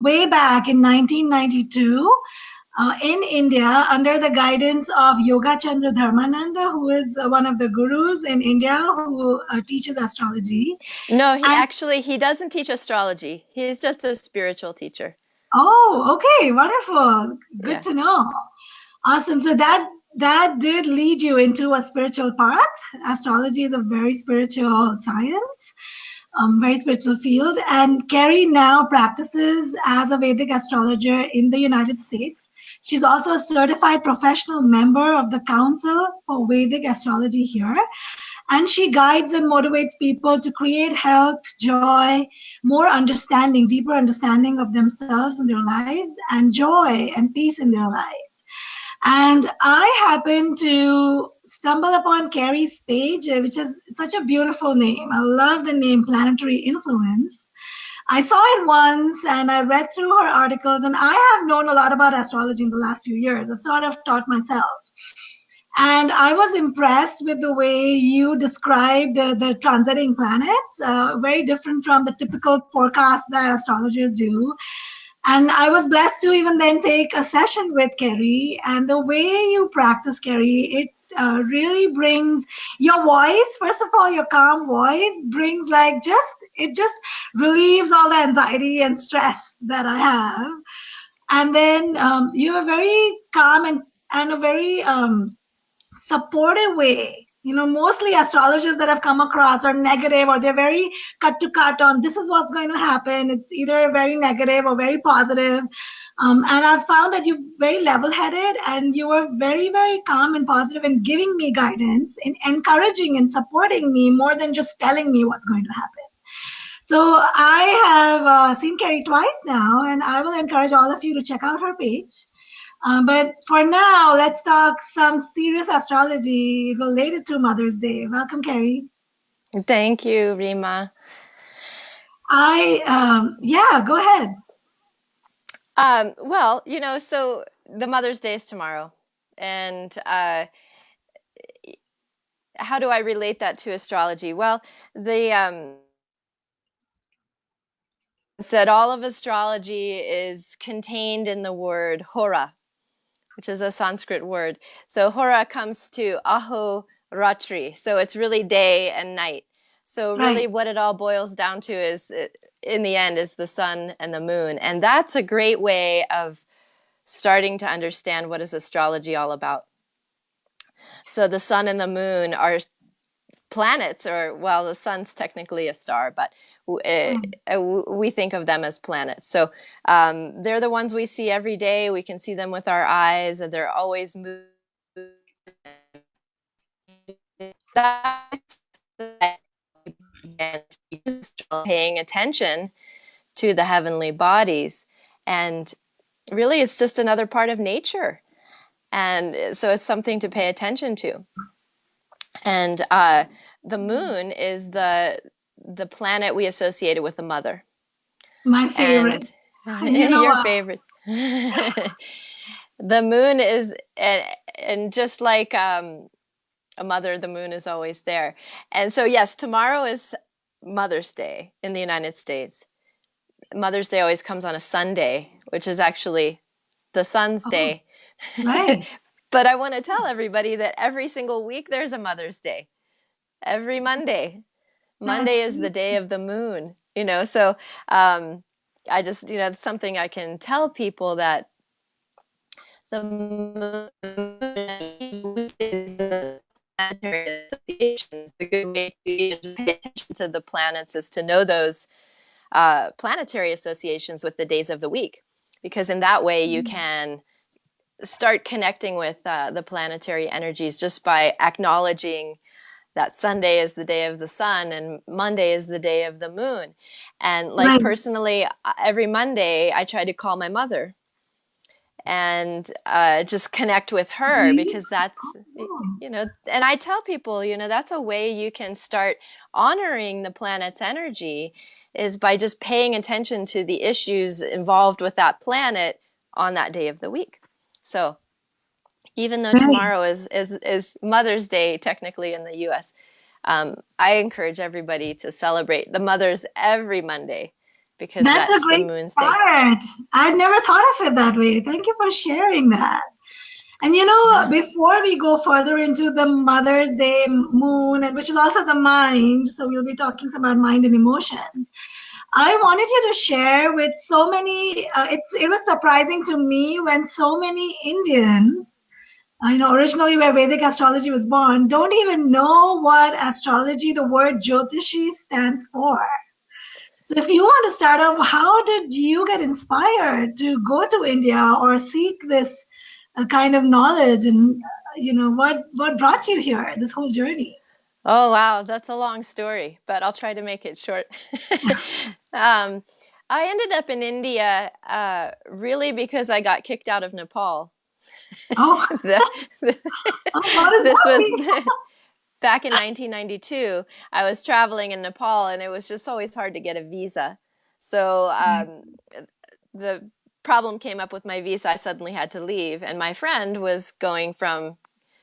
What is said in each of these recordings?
way back in 1992 in India under the guidance of Yoga Chandra Dharmananda, who is one of the gurus in India who teaches astrology. No, And he doesn't teach astrology. He's just a spiritual teacher. oh, okay, wonderful. Good Yeah. to know. Awesome. So that did lead you into a spiritual path. Astrology is a very spiritual science, very spiritual field. And Kerry now practices as a Vedic astrologer in the United States. She's also a certified professional member of the Council for Vedic Astrology here. And she guides and motivates people to create health, joy, more understanding, deeper understanding of themselves and their lives, and joy and peace in their lives. And I happened to stumble upon Kerry's page, which is such a beautiful name. I love the name Planetary Influence. I saw it once and I read through her articles, and I have known a lot about astrology in the last few years. I've sort of taught myself. And I was impressed with the way you described the transiting planets, very different from the typical forecast that astrologers do. And I was blessed to even then take a session with Kerry. And the way you practice, Kerry, it really brings your voice, first of all, your calm voice brings it just relieves all the anxiety and stress that I have. And then you are very calm and a very supportive way. You know, mostly astrologers that I've come across are negative, or they're very cut to cut on this is what's going to happen. It's either very negative or very positive. And I've found that you're very level headed and you were very, very calm and positive in giving me guidance, in encouraging and supporting me more than just telling me what's going to happen. So I have seen Kerry twice now, and I will encourage all of you to check out her page. But for now, let's talk some serious astrology related to Mother's Day. Welcome, Kerry. Thank you, Rima. Yeah, go ahead. Well, so the Mother's Day is tomorrow. And how do I relate that to astrology? Well, the said all of astrology is contained in the word hora, which is a Sanskrit word. So hora comes to aho ratri. So it's really day and night. So really Right. what it all boils down to is, in the end, is the sun and the moon. And that's a great way of starting to understand what is astrology all about. So the sun and the moon are planets, or well, the sun's technically a star, but we think of them as planets. So they're the ones we see every day. We can see them with our eyes, and they're always moving. That's paying attention to the heavenly bodies, and really, it's just another part of nature, and so it's something to pay attention to. And the moon is the planet we associated with the mother. My favorite. And You know your why? favorite. The moon is, and just like a mother, the moon is always there. And so, yes, tomorrow is Mother's Day in the United States. Mother's Day always comes on a Sunday, which is actually the sun's Oh, day. right. But I want to tell everybody that every single week there's a Mother's Day. Every Monday. Monday That's is the day of the moon, so I just, it's something I can tell people, that the moon is a planetary association. The good way to pay attention to the planets is to know those planetary associations with the days of the week, because in that way you can start connecting with the planetary energies just by acknowledging that Sunday is the day of the sun and Monday is the day of the moon. And like right. personally, every Monday I try to call my mother and just connect with her, Really? because that's, Oh, and I tell people, that's a way you can start honoring the planet's energy, is by just paying attention to the issues involved with that planet on that day of the week. So even though right. tomorrow is Mother's Day technically in the US, I encourage everybody to celebrate the mothers every Monday, because That's a that's the great moon state. part. I'd never thought of it that way. Thank you for sharing that. And Yeah. before we go further into the Mother's Day moon, and which is also the mind, so we'll be talking about mind and emotions. I wanted you to share with so many. It was surprising to me when so many Indians, originally where Vedic astrology was born, don't even know what astrology, the word Jyotishi, stands for. So if you want to start off, how did you get inspired to go to India or seek this kind of knowledge, and what brought you here, this whole journey? Oh, wow. That's a long story, but I'll try to make it short. um, I ended up in India really because I got kicked out of Nepal. Oh, the, the, oh, what does this that was mean? back in 1992. I was traveling in Nepal, and it was just always hard to get a visa. So the problem came up with my visa. I suddenly had to leave, and my friend was going from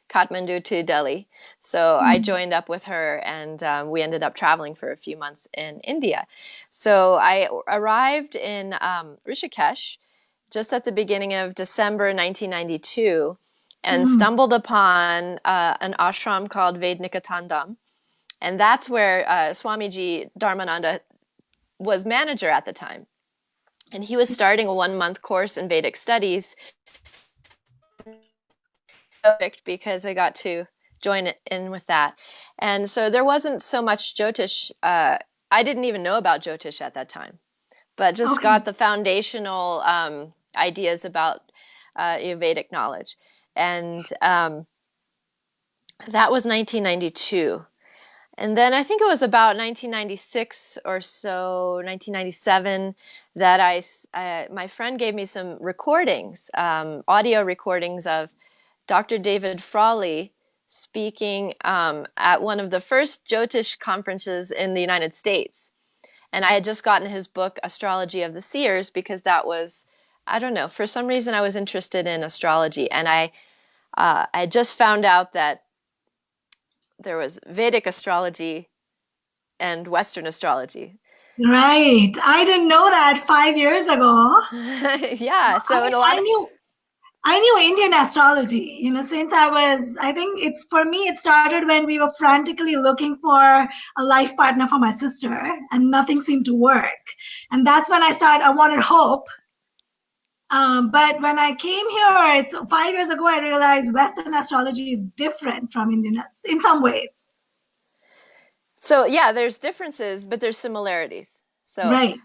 Kathmandu to Delhi. So I Hmm. joined up with her, and we ended up traveling for a few months in India. So I arrived in Rishikesh just at the beginning of December 1992 and Hmm. stumbled upon an ashram called Vednikatandam. And that's where Swamiji Dharmananda was manager at the time. And he was starting a 1 month course in Vedic studies. Perfect, because I got to join in with that. And so there wasn't so much Jyotish. I didn't even know about Jyotish at that time, but just Okay. got the foundational ideas about Vedic knowledge. And that was 1992. And then I think it was about 1996 or so, 1997, that my friend gave me some recordings, audio recordings of Dr. David Frawley speaking at one of the first Jyotish conferences in the United States. And I had just gotten his book, Astrology of the Seers, because that was, I don't know, for some reason I was interested in astrology. And I just found out that there was Vedic astrology and Western astrology. Right. I didn't know that 5 years ago. Yeah, so in a lot I of knew I knew Indian astrology, since I think it's for me, it started when we were frantically looking for a life partner for my sister and nothing seemed to work. And that's when I wanted hope. But when I came here, it's 5 years ago, I realized Western astrology is different from Indian in some ways. so yeah, there's differences, but there's similarities. So Right.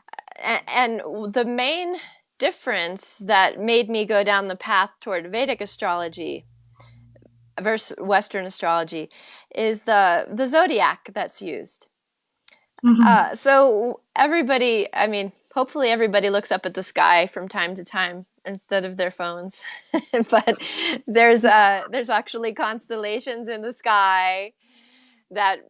and the main difference that made me go down the path toward Vedic astrology versus Western astrology is the zodiac that's used. Hmm. So everybody, I mean, hopefully everybody looks up at the sky from time to time instead of their phones. But there's actually constellations in the sky that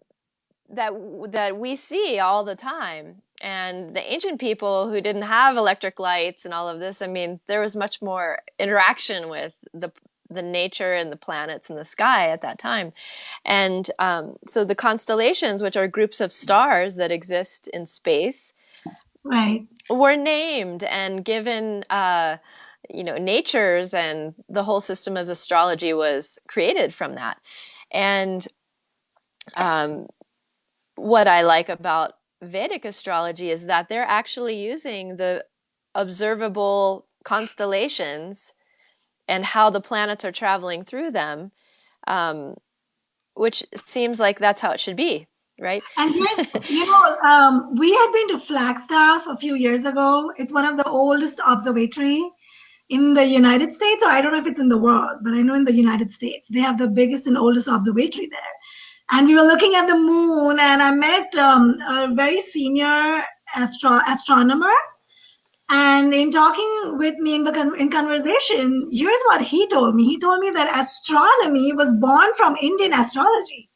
that we see all the time. And the ancient people who didn't have electric lights and all of this, I mean, there was much more interaction with the nature and the planets in the sky at that time. And so the constellations, which are groups of stars that exist in space, Right. were named and given natures, and the whole system of astrology was created from that. And um, what I like about Vedic astrology is that they're actually using the observable constellations and how the planets are traveling through them, um, which seems like that's how it should be, right? And we had been to Flagstaff a few years ago. It's one of the oldest observatory in the United States, or I don't know if it's in the world, but I know in the United States, they have the biggest and oldest observatory there. And we were looking at the moon, and I met a very senior astronomer. And in talking with me in conversation, here's what he told me. He told me that astronomy was born from Indian astrology.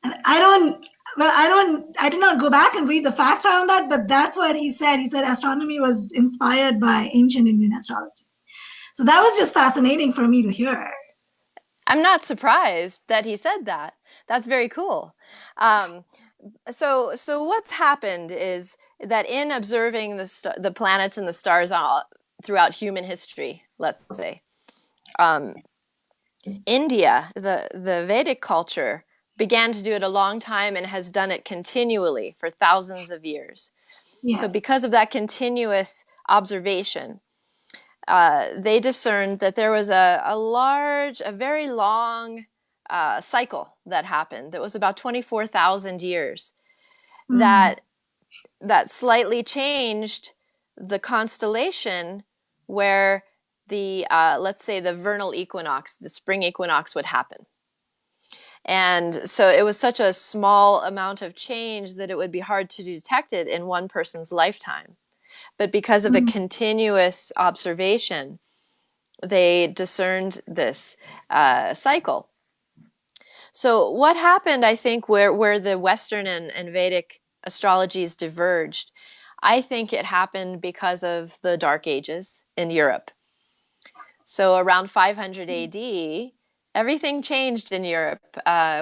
And I did not go back and read the facts around that, but that's what he said. He said astronomy was inspired by ancient Indian astrology. So that was just fascinating for me to hear. I'm not surprised that he said that. That's very cool. Um, So what's happened is that in observing the planets and the stars all throughout human history, let's say, um, India, the Vedic culture, began to do it a long time and has done it continually for thousands of years. So Yes. because of that continuous observation, they discerned that there was a very long cycle that happened that was about 24,000 years Mm. that slightly changed the constellation where the let's say the vernal equinox, the spring equinox, would happen. And so it was such a small amount of change that it would be hard to detect it in one person's lifetime. But because of a Mm. continuous observation, they discerned this cycle. So what happened, I think, where the Western and Vedic astrologies diverged, I think it happened because of the Dark Ages in Europe. So around 500 AD, everything changed in Europe.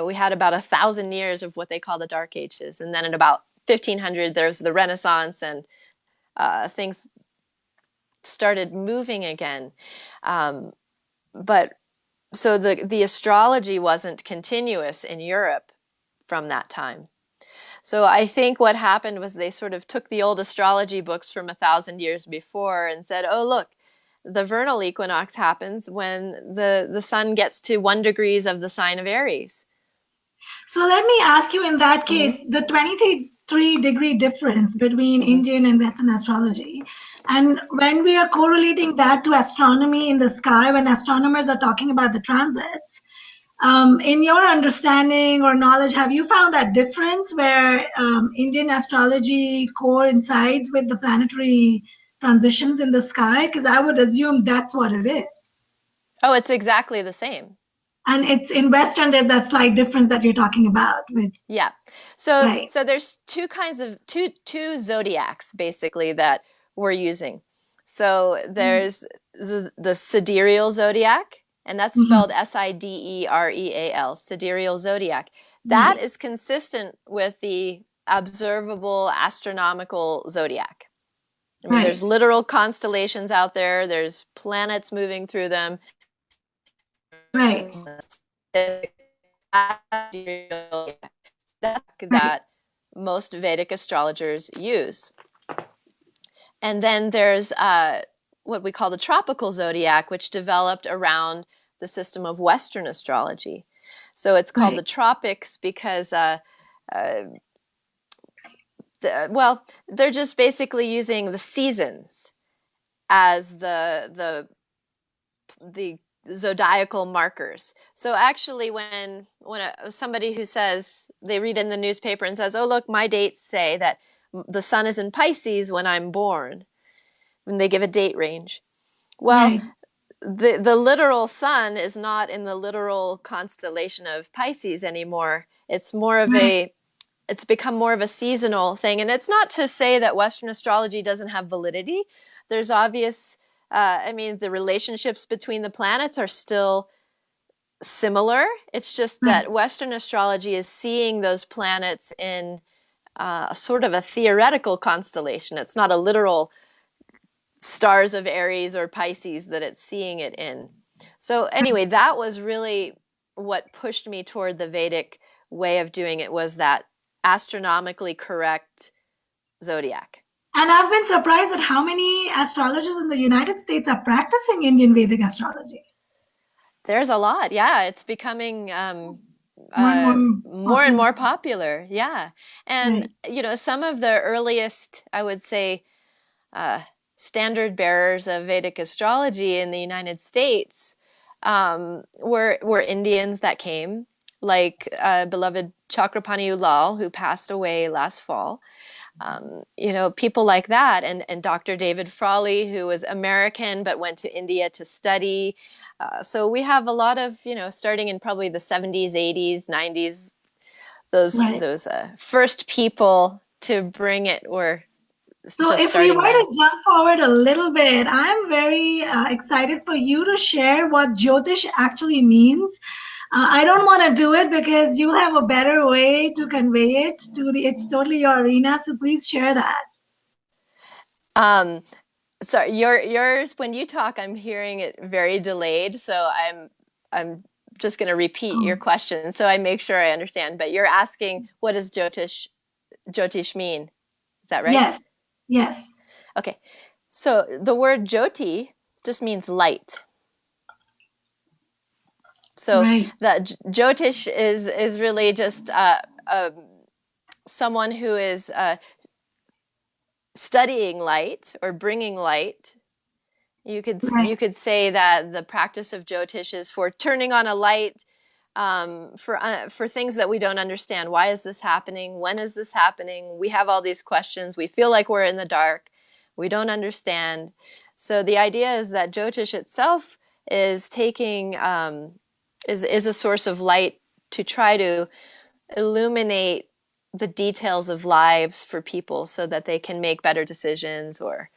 We had about 1,000 years of what they call the Dark Ages. And then in about 1500, there's the Renaissance, and things started moving again. But so the astrology wasn't continuous in Europe from that time. So I think what happened was they sort of took the old astrology books from 1,000 years before and said, oh, look, the vernal equinox happens when the sun gets to 1 degree of the sign of Aries. So let me ask you, in that Mm-hmm. case, the 23-degree difference between Mm-hmm. Indian and Western astrology, and when we are correlating that to astronomy in the sky, when astronomers are talking about the transits, in your understanding or knowledge, have you found that difference where Indian astrology coincides with the planetary transitions in the sky? Because I would assume that's what it is. Oh, it's exactly the same. And it's in Western, there's that slight difference that you're talking about with, Yeah. So right. there's two kinds of two zodiacs basically that we're using. So there's the sidereal zodiac, and that's spelled Mm-hmm. Sidereal, sidereal zodiac. That Right. is consistent with the observable astronomical zodiac. I mean, there's Right. literal constellations out there, there's planets moving through them. Right. Right. That most Vedic astrologers use. And then there's what we call the tropical zodiac, which developed around the system of Western astrology. So it's called the Right. tropics because, well, they're just basically using the seasons as the zodiacal markers. So actually, when somebody who says they read in the newspaper and says, "Oh, look, my dates say that the sun is in Pisces when I'm born," when they give a date range. Well, Right. the literal sun is not in the literal constellation of Pisces anymore. It's more of Right. a it's become more of a seasonal thing. And it's not to say that Western astrology doesn't have validity. There's obvious, I mean, the relationships between the planets are still similar. It's just Right. that Western astrology is seeing those planets in sort of a theoretical constellation. It's not a literal stars of Aries or Pisces that it's seeing it in. So anyway, that was really what pushed me toward the Vedic way of doing it, was that astronomically correct zodiac. And I've been surprised at how many astrologers in the United States are practicing Indian Vedic astrology. There's a lot. Yeah, it's becoming More and more more and popular. more popular. Yeah. And, Right. some of the earliest, I would say, uh, standard bearers of Vedic astrology in the United States were Indians that came, like beloved Chakrapani Ulal, who passed away last fall. People like that, and Dr. David Frawley, who was American but went to India to study. So we have a lot of, starting in probably the 70s, 80s, 90s, Right. those first people to bring it were So just if we starting were then. to jump forward a little bit, I'm very excited for you to share what Jyotish actually means. I don't want to do it because you have a better way to convey it to it's totally your arena. So please share that. So yours, when you talk, I'm hearing it very delayed. So I'm just going to repeat your Oh, question so I make sure I understand. But you're asking, what does Jyotish mean? Is that right? yes, yes, Okay. So the word Jyoti just means light. So right, the Jyotish is really just someone who is studying light or bringing light. right, You could say that the practice of Jyotish is for turning on a light for things that we don't understand. Why is this happening? When is this happening? We have all these questions. We feel like we're in the dark. We don't understand. So the idea is that Jyotish itself is taking is a source of light to try to illuminate the details of lives for people so that they can make better decisions or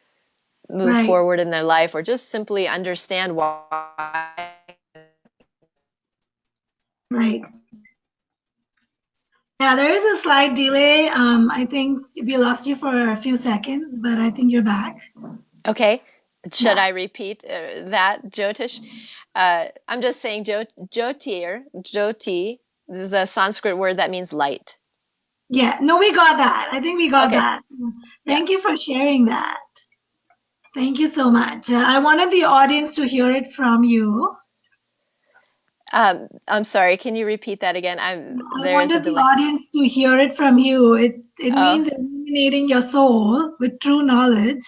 move right, forward in their life or just simply understand why. right. Yeah, there is a slight delay. I think we lost you for a few seconds, but I think you're back. Okay. Should Yeah. I repeat that, Jyotish? I'm just saying Jyoti is a Sanskrit word that means light. Yeah. No, we got that. I think we got Okay. that. Yeah. Thank you for sharing that. Thank you so much. I wanted the audience to hear it from you. I'm sorry. Can you repeat that again? I There is a wanted the delay. audience to hear it from you. It Oh, means illuminating your soul with true knowledge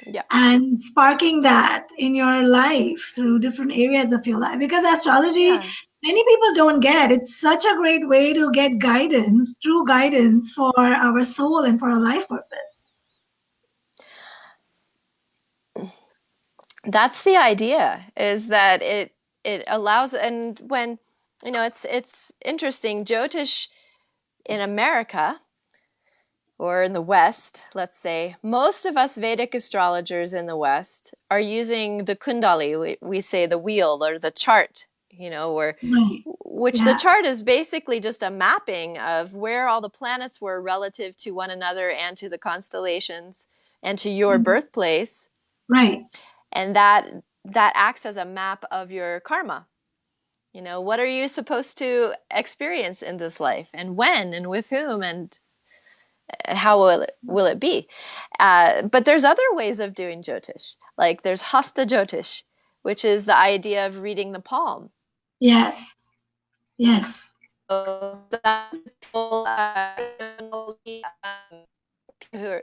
yeah. and sparking that in your life through different areas of your life. Because astrology, Yeah. many people don't get. It's such a great way to get guidance, true guidance for our soul and for our life purpose. That's the idea, is that it allows, and when it's interesting, Jyotish in America or in the West, let's say, most of us Vedic astrologers in the West are using the Kundali, we say the wheel or the chart, or Right. which the Yeah. chart is basically just a mapping of where all the planets were relative to one another and to the constellations and to your Mhm. birthplace. Right. And that acts as a map of your karma. What are you supposed to experience in this life, and when, and with whom, and how will it be? But there's other ways of doing Jyotish. Like there's Hasta Jyotish, which is the idea of reading the palm. Yes. Yes. So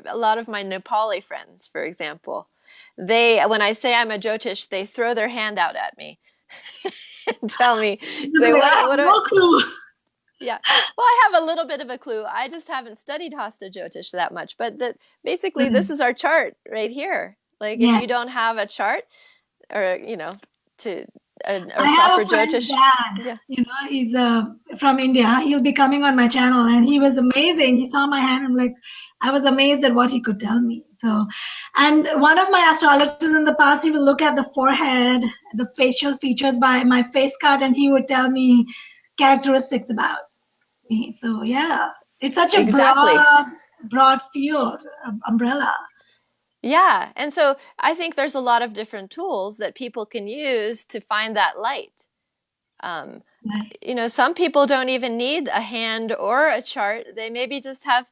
a lot of my Nepali friends, for example, when I say I'm a Jyotish, they throw their hand out at me and tell me, say, I have what do I, no clue. yeah. Well, I have a little bit of a clue. I just haven't studied Hasta Jyotish that much, but basically this is our chart right here. Like if you Yes. don't have a chart or, to I a have proper a friend's Jyotish, dad, yeah, he's from India. He'll be coming on my channel and he was amazing. He saw my hand and I was amazed at what he could tell me. So, and one of my astrologers in the past, he would look at the forehead, the facial features by my face cut, and he would tell me characteristics about me. So yeah, it's such a exactly. broad field, umbrella. Yeah. And so I think there's a lot of different tools that people can use to find that light. Um, Right. some people don't even need a hand or a chart. They maybe just have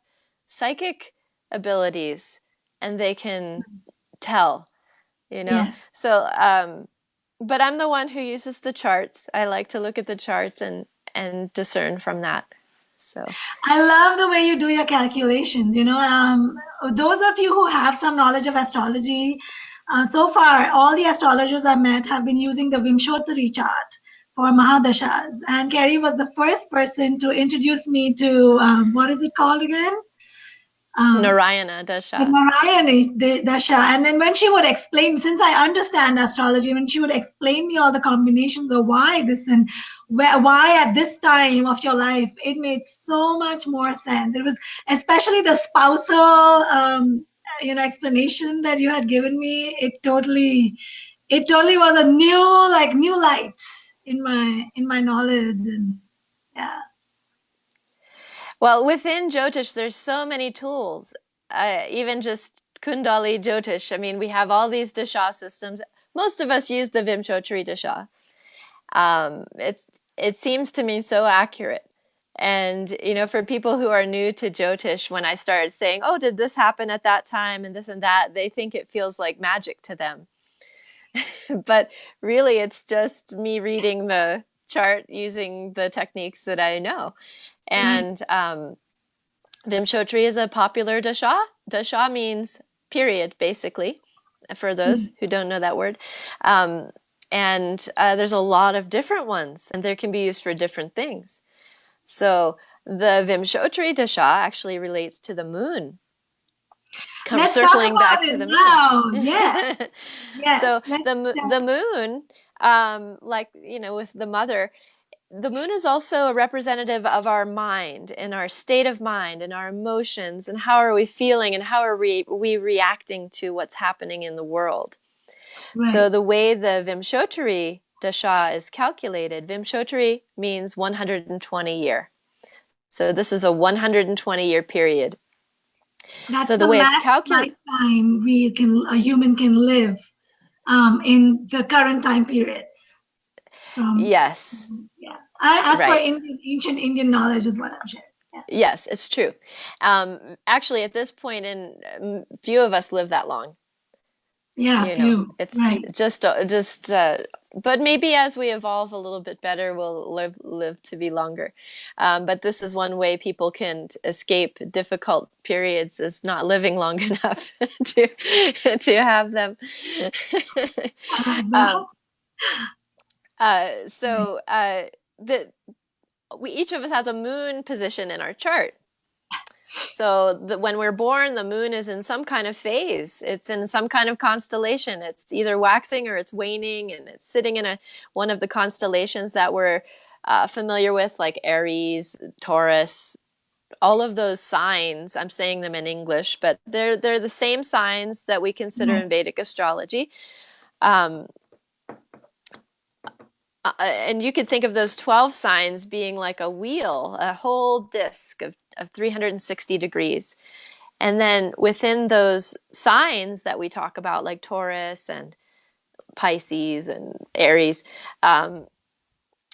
psychic abilities and they can tell, you know. Yes. So, but I'm the one who uses the charts. I like to look at the charts and discern from that. So, I love the way you do your calculations. Those of you who have some knowledge of astrology, so far, all the astrologers I've met have been using the Vimshottari chart for Mahadashas. And Kerry was the first person to introduce me to what is it called again? Um, Narayana the Dasha. Narayani Dasha. And then when she would explain, since I understand astrology, when she would explain me all the combinations of why this and why at this time of your life, it made so much more sense. It was especially the spousal, explanation that you had given me. It totally was a new light. in my knowledge, and yeah. Well, within Jyotish, there's so many tools. Even just Kundali Jyotish. I mean, we have all these dasha systems. Most of us use the Vimshotri dasha. It seems to me so accurate. And, you know, for people who are new to Jyotish, when I started saying, oh, did this happen at that time and this and that, they think it feels like magic to them. But really, it's just me reading the chart using the techniques that I know. And Vimshotri is a popular dasha. Dasha means period, basically, for those who don't know that word. And there's a lot of different ones, and they can be used for different things. So the Vimshotri dasha actually relates to the moon. Let's Circling talk about back it to the now. moon. Yes. Yes. So the moon, like, you know, with the mother, the moon is also a representative of our mind and our state of mind and our emotions and how are we feeling and how are we reacting to what's happening in the world. Right. So the way the Vimshotri dasha is calculated, Vimshotri means 120 year. So this is a 120 year period. That's so the the way it's max calculated, lifetime a human can live in the current time periods. yes, Yeah, as per right. ancient Indian knowledge is what I'm sharing. Yeah. Yes, it's true. Actually, at this point, in few of us live that long. Yeah, You know, few. it's Right. but maybe as we evolve a little bit better, we'll live to be longer. But this is one way people can escape difficult periods, is not living long enough to have them. I like that. So each of us has a moon position in our chart. So when we're born, the moon is in some kind of phase. It's in some kind of constellation. It's either waxing or it's waning, and it's sitting in one of the constellations that we're familiar with, like Aries, Taurus, all of those signs. I'm saying them in English, but they're the same signs that we consider in Vedic astrology. And you could think of those 12 signs being like a wheel, a whole disc of 360 degrees. And then within those signs that we talk about, like Taurus and Pisces and Aries,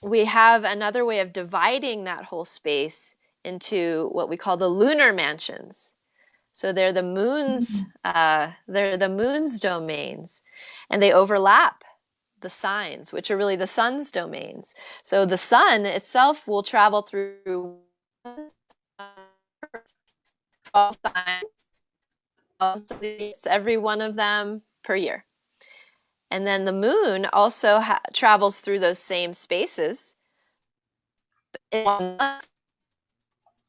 we have another way of dividing that whole space into what we call the lunar mansions. So they're the moon's domains, and they overlap the signs, which are really the sun's domains. So the sun itself will travel through 12 signs, every one of them per year. And then the moon also travels through those same spaces in 1 month.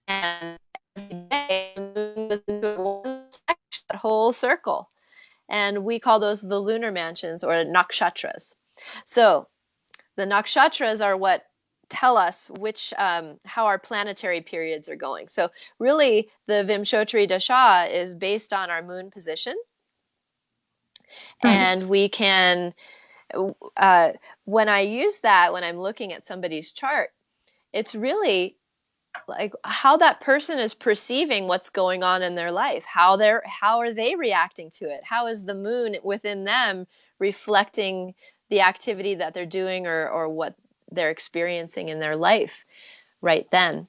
And every day, the moon goes into one section, that whole circle. And we call those the lunar mansions, or nakshatras. So the nakshatras are what tell us how our planetary periods are going. So really, the Vimshotri dasha is based on our moon position. Right. And we can, when I use that, when I'm looking at somebody's chart, it's really like how that person is perceiving what's going on in their life. How are they reacting to it? How is the moon within them reflecting the activity that they're doing, or what they're experiencing in their life right then?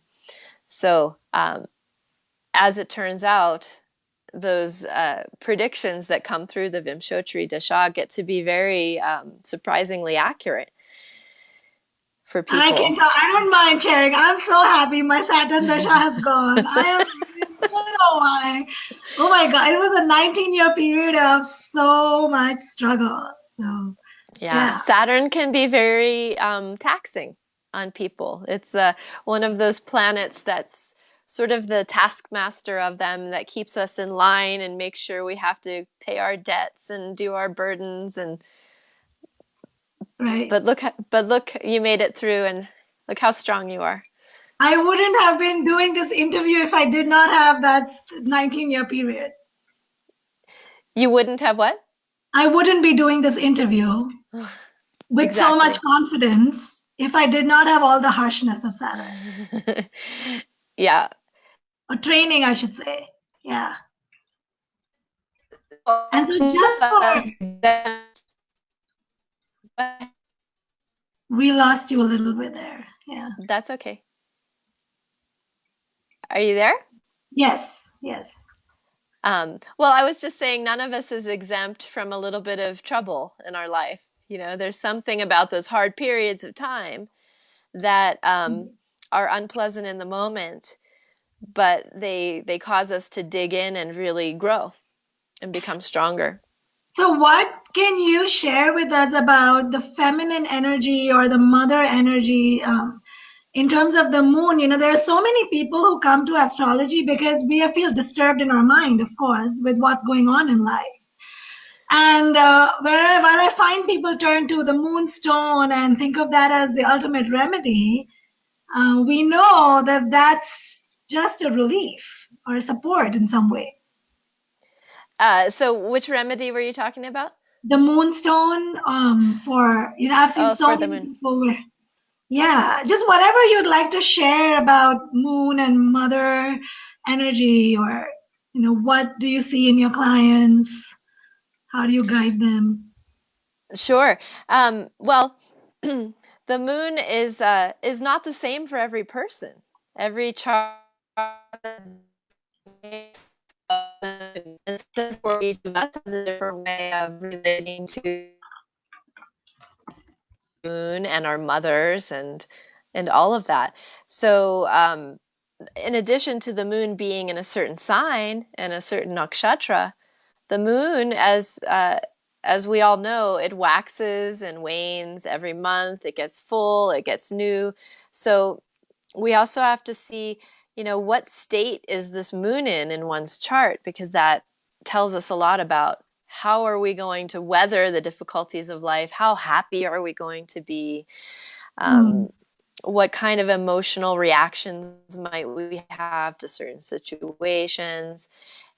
So as it turns out, those predictions that come through the Vimshotri dasha get to be very surprisingly accurate for people. I don't mind sharing. I'm so happy my Saturn dasha has gone. I am really, I don't know why. Oh my God, it was a 19-year period of so much struggle. So yeah. Saturn can be very taxing on people. It's one of those planets that's sort of the taskmaster of them, that keeps us in line and makes sure we have to pay our debts and do our burdens. And right. But look, you made it through, and look how strong you are. I wouldn't have been doing this interview if I did not have that 19-year period. You wouldn't have what? I wouldn't be doing this interview with so much confidence if I did not have all the harshness of Saturn. Yeah. Or training, I should say. Yeah. And so just for, we lost you a little bit there. Yeah. That's okay. Are you there? Yes, yes. Well, I was just saying none of us is exempt from a little bit of trouble in our life. You know, there's something about those hard periods of time that are unpleasant in the moment, but they cause us to dig in and really grow and become stronger. So what can you share with us about the feminine energy or the mother energy in terms of the moon? You know, there are so many people who come to astrology because we feel disturbed in our mind, of course, with what's going on in life. And while I find people turn to the moonstone and think of that as the ultimate remedy, we know that that's just a relief or a support in some ways. So which remedy were you talking about? The moonstone, for, you know, I've seen Oh, so for the many moon. people where, yeah, just whatever you'd like to share about moon and mother energy, or, you know, what do you see in your clients? How do you guide them? Sure. Well, the moon is not the same for every person. Every chart and so for each of us has a different way of relating to the moon and our mothers and all of that. So in addition to the moon being in a certain sign and a certain nakshatra, the moon, as we all know, it waxes and wanes every month. It gets full, it gets new. So we also have to see, you know, what state is this moon in one's chart, because that tells us a lot about how are we going to weather the difficulties of life, how happy are we going to be, Hmm. what kind of emotional reactions might we have to certain situations,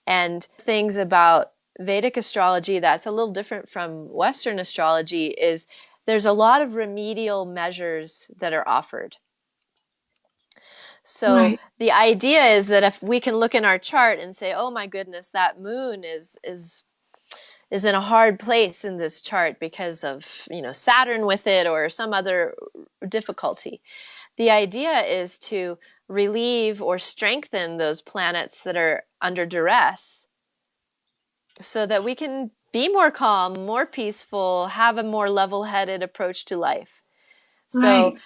and things about Vedic astrology that's a little different from Western astrology is there's a lot of remedial measures that are offered. So Right. the idea is that if we can look in our chart and say, "Oh my goodness, that moon is in a hard place in this chart because of, you know, Saturn with it or some other difficulty." The idea is to relieve or strengthen those planets that are under duress so that we can be more calm, more peaceful, have a more level-headed approach to life. So,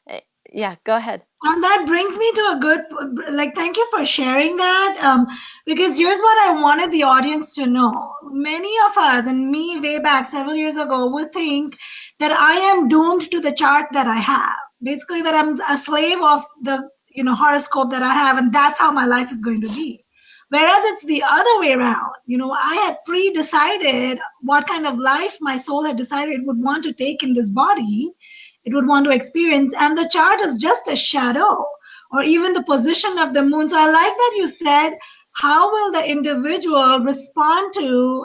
Right. yeah, go ahead. And that brings me to a good, like, thank you for sharing that. Because here's what I wanted the audience to know. Many of us, and me way back several years ago, would think that I am doomed to the chart that I have. Basically, that I'm a slave of the, you know, horoscope that I have, and that's how my life is going to be. Whereas it's the other way around. You know, I had pre-decided what kind of life my soul had decided it would want to take in this body, it would want to experience, and the chart is just a shadow, or even the position of the moon. So I like that you said, how will the individual respond to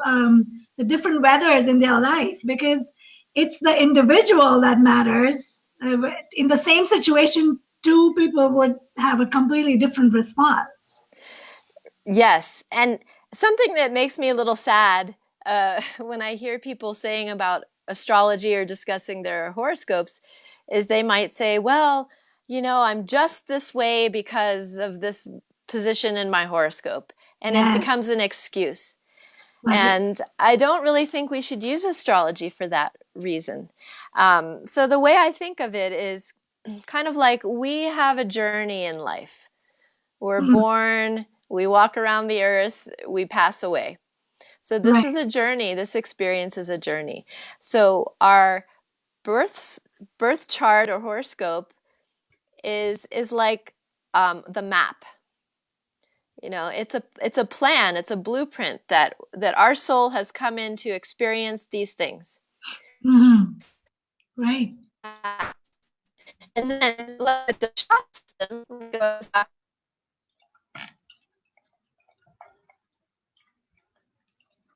the different weathers in their life? Because it's the individual that matters. In the same situation, two people would have a completely different response. Yes, and something that makes me a little sad when I hear people saying about astrology or discussing their horoscopes is they might say, well, you know, I'm just this way because of this position in my horoscope. And it Yes, becomes an excuse. right. And I don't really think we should use astrology for that reason. So the way I think of it is kind of like we have a journey in life. We're Hmm, born, we walk around the earth, we pass away. So this right. is a journey. This experience is a journey. So our birth birth chart or horoscope is like the map. You know, it's a plan, it's a blueprint that our soul has come in to experience these things. Hmm. Right. And then let the shot system goes back.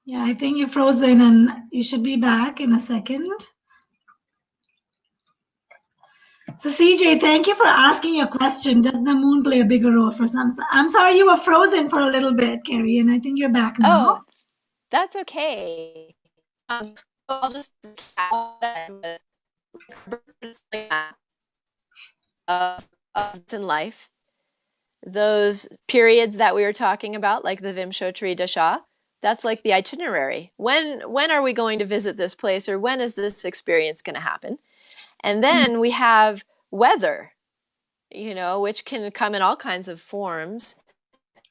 Yeah, I think you frozen and you should be back in a second. So, CJ, thank you for asking a question. Does the moon play a bigger role for some? I'm sorry you were frozen for a little bit, Kerry, and I think you're back Oh, now. that's okay. So I'll just recap what I was like of in life. Those periods that we were talking about, like the Vimshotri Dasha, that's like the itinerary. When are we going to visit this place, or when is this experience going to happen? And then we have weather, which can come in all kinds of forms.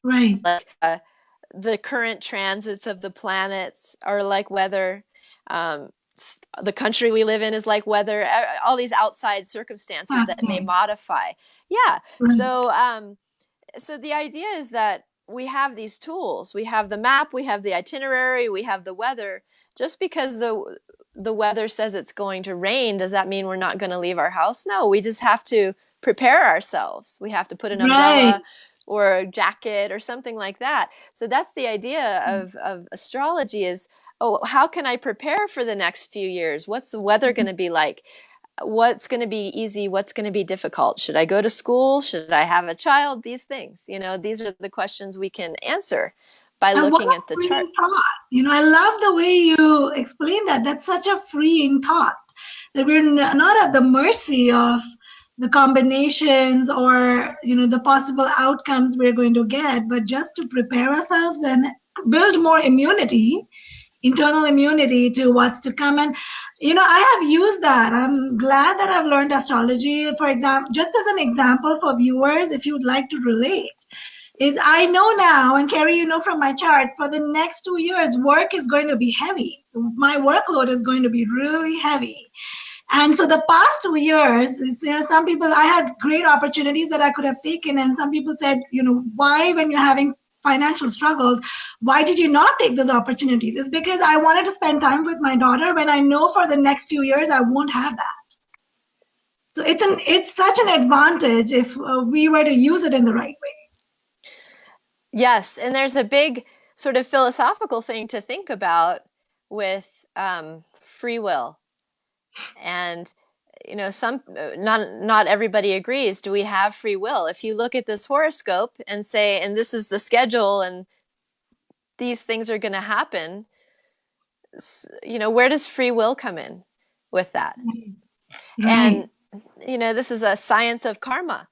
Right. Like the current transits of the planets are like weather. Um, the country we live in is like weather. All these outside circumstances that may Factor. modify. Yeah. Right. So the idea is that we have these tools. We have the map, we have the itinerary, we have the weather. Just because the weather says it's going to rain, does that mean we're not going to leave our house? No, we just have to prepare ourselves. We have to put an Right. umbrella or a jacket or something like that. So that's the idea of astrology is, oh, how can I prepare for the next few years? What's the weather going to be like? What's going to be easy? What's going to be difficult? Should I go to school? Should I have a child? These things, these are the questions we can answer by And what looking a at the chart. freeing thought. I love the way you explain that. That's such a freeing thought that we're not at the mercy of the combinations or, the possible outcomes we're going to get, but just to prepare ourselves and build more immunity, internal immunity to what's to come. And, I have used that. I'm glad that I've learned astrology. For example, just as an example for viewers, if you'd like to relate, is I know now, and Kerry, from my chart, for the next 2 years, work is going to be heavy. My workload is going to be really heavy. And so the past 2 years, some people, I had great opportunities that I could have taken. And some people said, why, when you're having financial struggles, why did you not take those opportunities? It's because I wanted to spend time with my daughter when I know for the next few years I won't have that. So it's such an advantage if we were to use it in the right way. Yes, and there's a big sort of philosophical thing to think about with free will. And some not everybody agrees. Do we have free will? If you look at this horoscope and say, and this is the schedule, and these things are going to happen, where does free will come in with that? Right. And this is a science of karma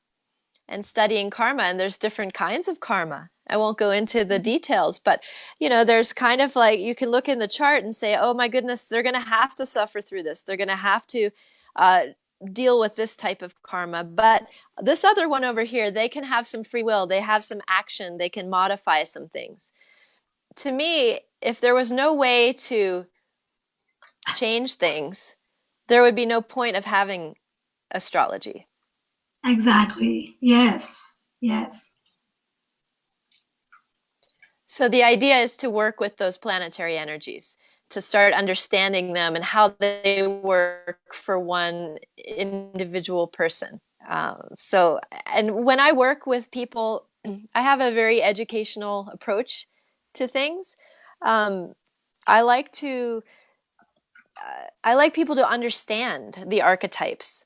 and studying karma, and there's different kinds of karma. I won't go into the details, but there's kind of like, you can look in the chart and say, oh my goodness, they're going to have to suffer through this. They're going to have to deal with this type of karma. But this other one over here, they can have some free will. They have some action. They can modify some things. To me, if there was no way to change things, there would be no point of having astrology. Exactly. Yes. Yes. So the idea is to work with those planetary energies, to start understanding them and how they work for one individual person. And when I work with people, I have a very educational approach to things. Um, I like to, I like people to understand the archetypes,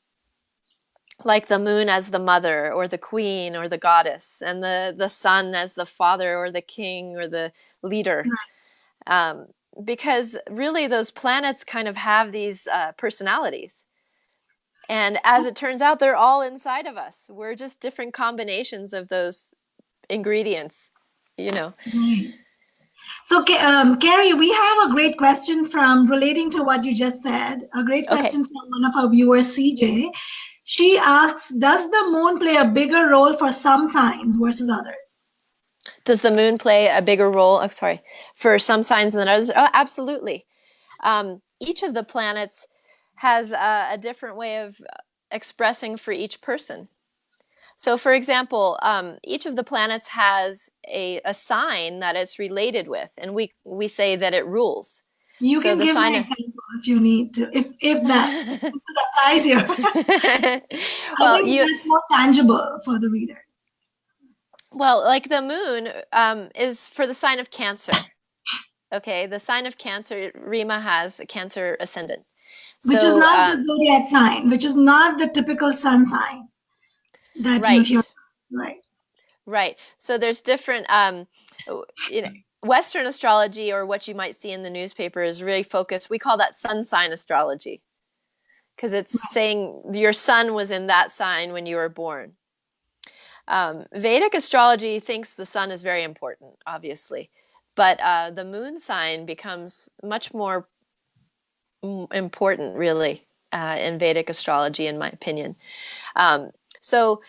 like the moon as the mother or the queen or the goddess, and the sun as the father or the king or the leader. Um, because really those planets kind of have these personalities. And as it turns out, they're all inside of us. We're just different combinations of those ingredients, Right. So, Kerry, we have a great question from relating to what you just said. A great Okay. question from one of our viewers, CJ. She asks, does the moon play a bigger role for some signs versus others? Does the moon play a bigger role? I'm sorry, for some signs than others? Oh, absolutely. Each of the planets has a different way of expressing for each person. So, for example, each of the planets has a sign that it's related with, and we say that it rules. You So can the give sign an of example if you need to, if that applies here. I well, think that's more tangible for the reader. like the moon is for the sign of Cancer. Okay, the sign of Cancer, Rima has a Cancer ascendant. Which is So, not the zodiac sign, which is not the typical sun sign that you hear. right, Right. right. So there's different, you know, Western astrology, or what you might see in the newspaper, is really focused. We call that sun sign astrology, because it's saying your sun was in that sign when you were born. Vedic astrology thinks the sun is very important, obviously, but the moon sign becomes much more important, really, in Vedic astrology, in my opinion. So,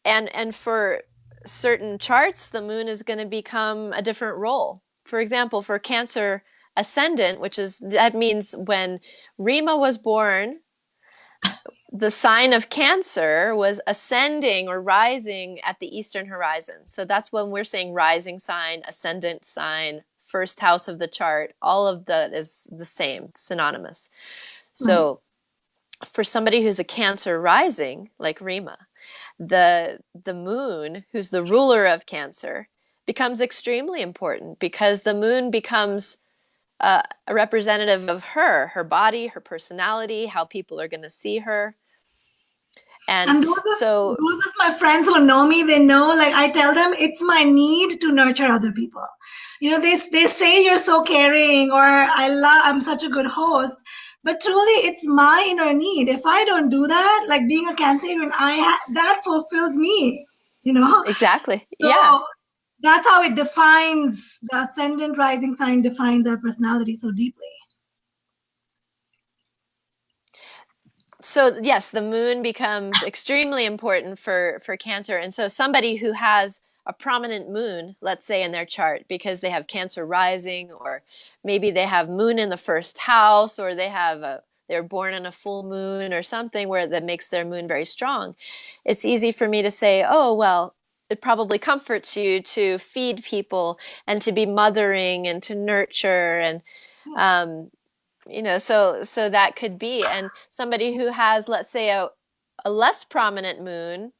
and for certain charts, the moon is going to become a different role. For example, for Cancer ascendant, that means when Rima was born, the sign of Cancer was ascending or rising at the eastern horizon. So that's when we're saying rising sign, ascendant sign, first house of the chart. All of that is the same, synonymous. So for somebody who's a Cancer rising, like Rima, the moon, who's the ruler of Cancer, becomes extremely important, because the moon becomes a representative of her body, her personality, how people are going to see her. And And so, those of my friends who know me, they know, like I tell them, it's my need to nurture other people. You know, they say you're so caring, or I'm such a good host, but truly it's my inner need. If I don't do that, like being a Cancerian, that fulfills me, you know? exactly. Yeah. So that's how it defines, the ascendant rising sign defines our personality so deeply. So yes, the moon becomes extremely important for Cancer. And so somebody who has a prominent moon, let's say in their chart, because they have Cancer rising, or maybe they have moon in the first house, or they're born in a full moon or something where that makes their moon very strong. It's easy for me to say, oh, well, it probably comforts you to feed people and to be mothering and to nurture, and so that could be. And somebody who has, let's say, a less prominent moon,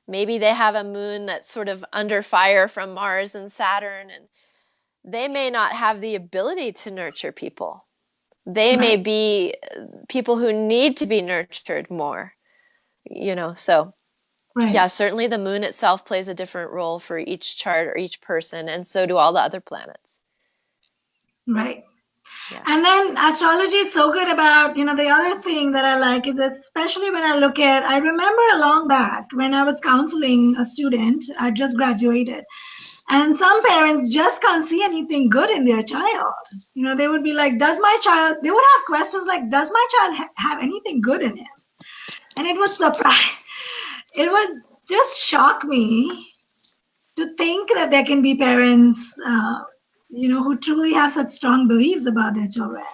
maybe they have a moon that's sort of under fire from Mars and Saturn, and they may not have the ability to nurture people. They may be people who need to be nurtured more, so yeah, certainly the moon itself plays a different role for each chart or each person, and so do all the other planets. Right. Yeah. And then astrology is so good about, the other thing that I like is, especially when I remember a long back when I was counseling a student, I just graduated, and some parents just can't see anything good in their child. They would be like, they would have questions like, does my child have anything good in him? And it would just shock me to think that there can be parents, who truly have such strong beliefs about their children.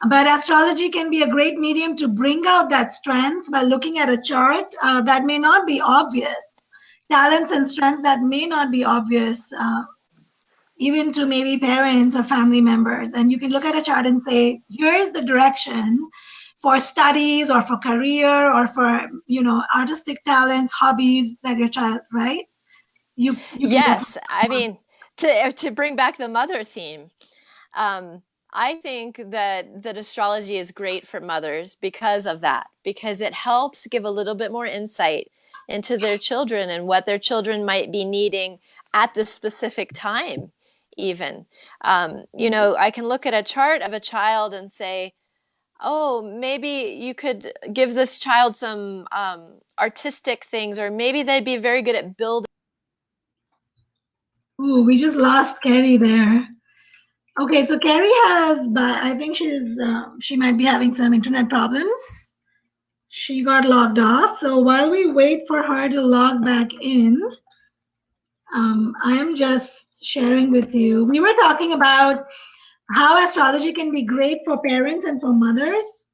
But astrology can be a great medium to bring out that strength by looking at a chart that may not be obvious, talents and strengths that may not be obvious, even to maybe parents or family members. And you can look at a chart and say, here's the direction for studies or for career or for, artistic talents, hobbies that your child, right? You can Yes, definitely. I mean, to bring back the mother theme, I think that astrology is great for mothers because of that, because it helps give a little bit more insight into their children and what their children might be needing at this specific time, even. I can look at a chart of a child and say, oh, maybe you could give this child some artistic things, or maybe they'd be very good at building. Ooh, we just lost Kerry there. Okay, so Kerry I think she might be having some internet problems. She got logged off. So while we wait for her to log back in, I am just sharing with you. We were talking about how astrology can be great for parents and for mothers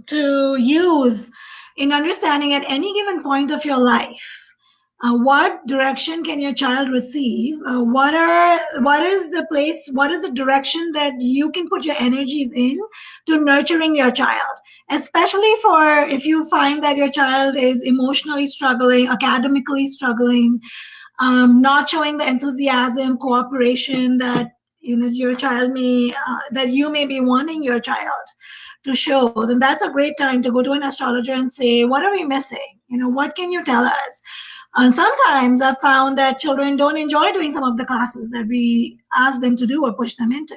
to use in understanding at any given point of your life. What direction can your child receive? What is the direction that you can put your energies in to nurturing your child? Especially for if you find that your child is emotionally struggling, academically struggling, not showing the enthusiasm, cooperation that your child that you may be wanting your child to show, then that's a great time to go to an astrologer and say, what are we missing? What can you tell us? And sometimes I've found that children don't enjoy doing some of the classes that we ask them to do or push them into.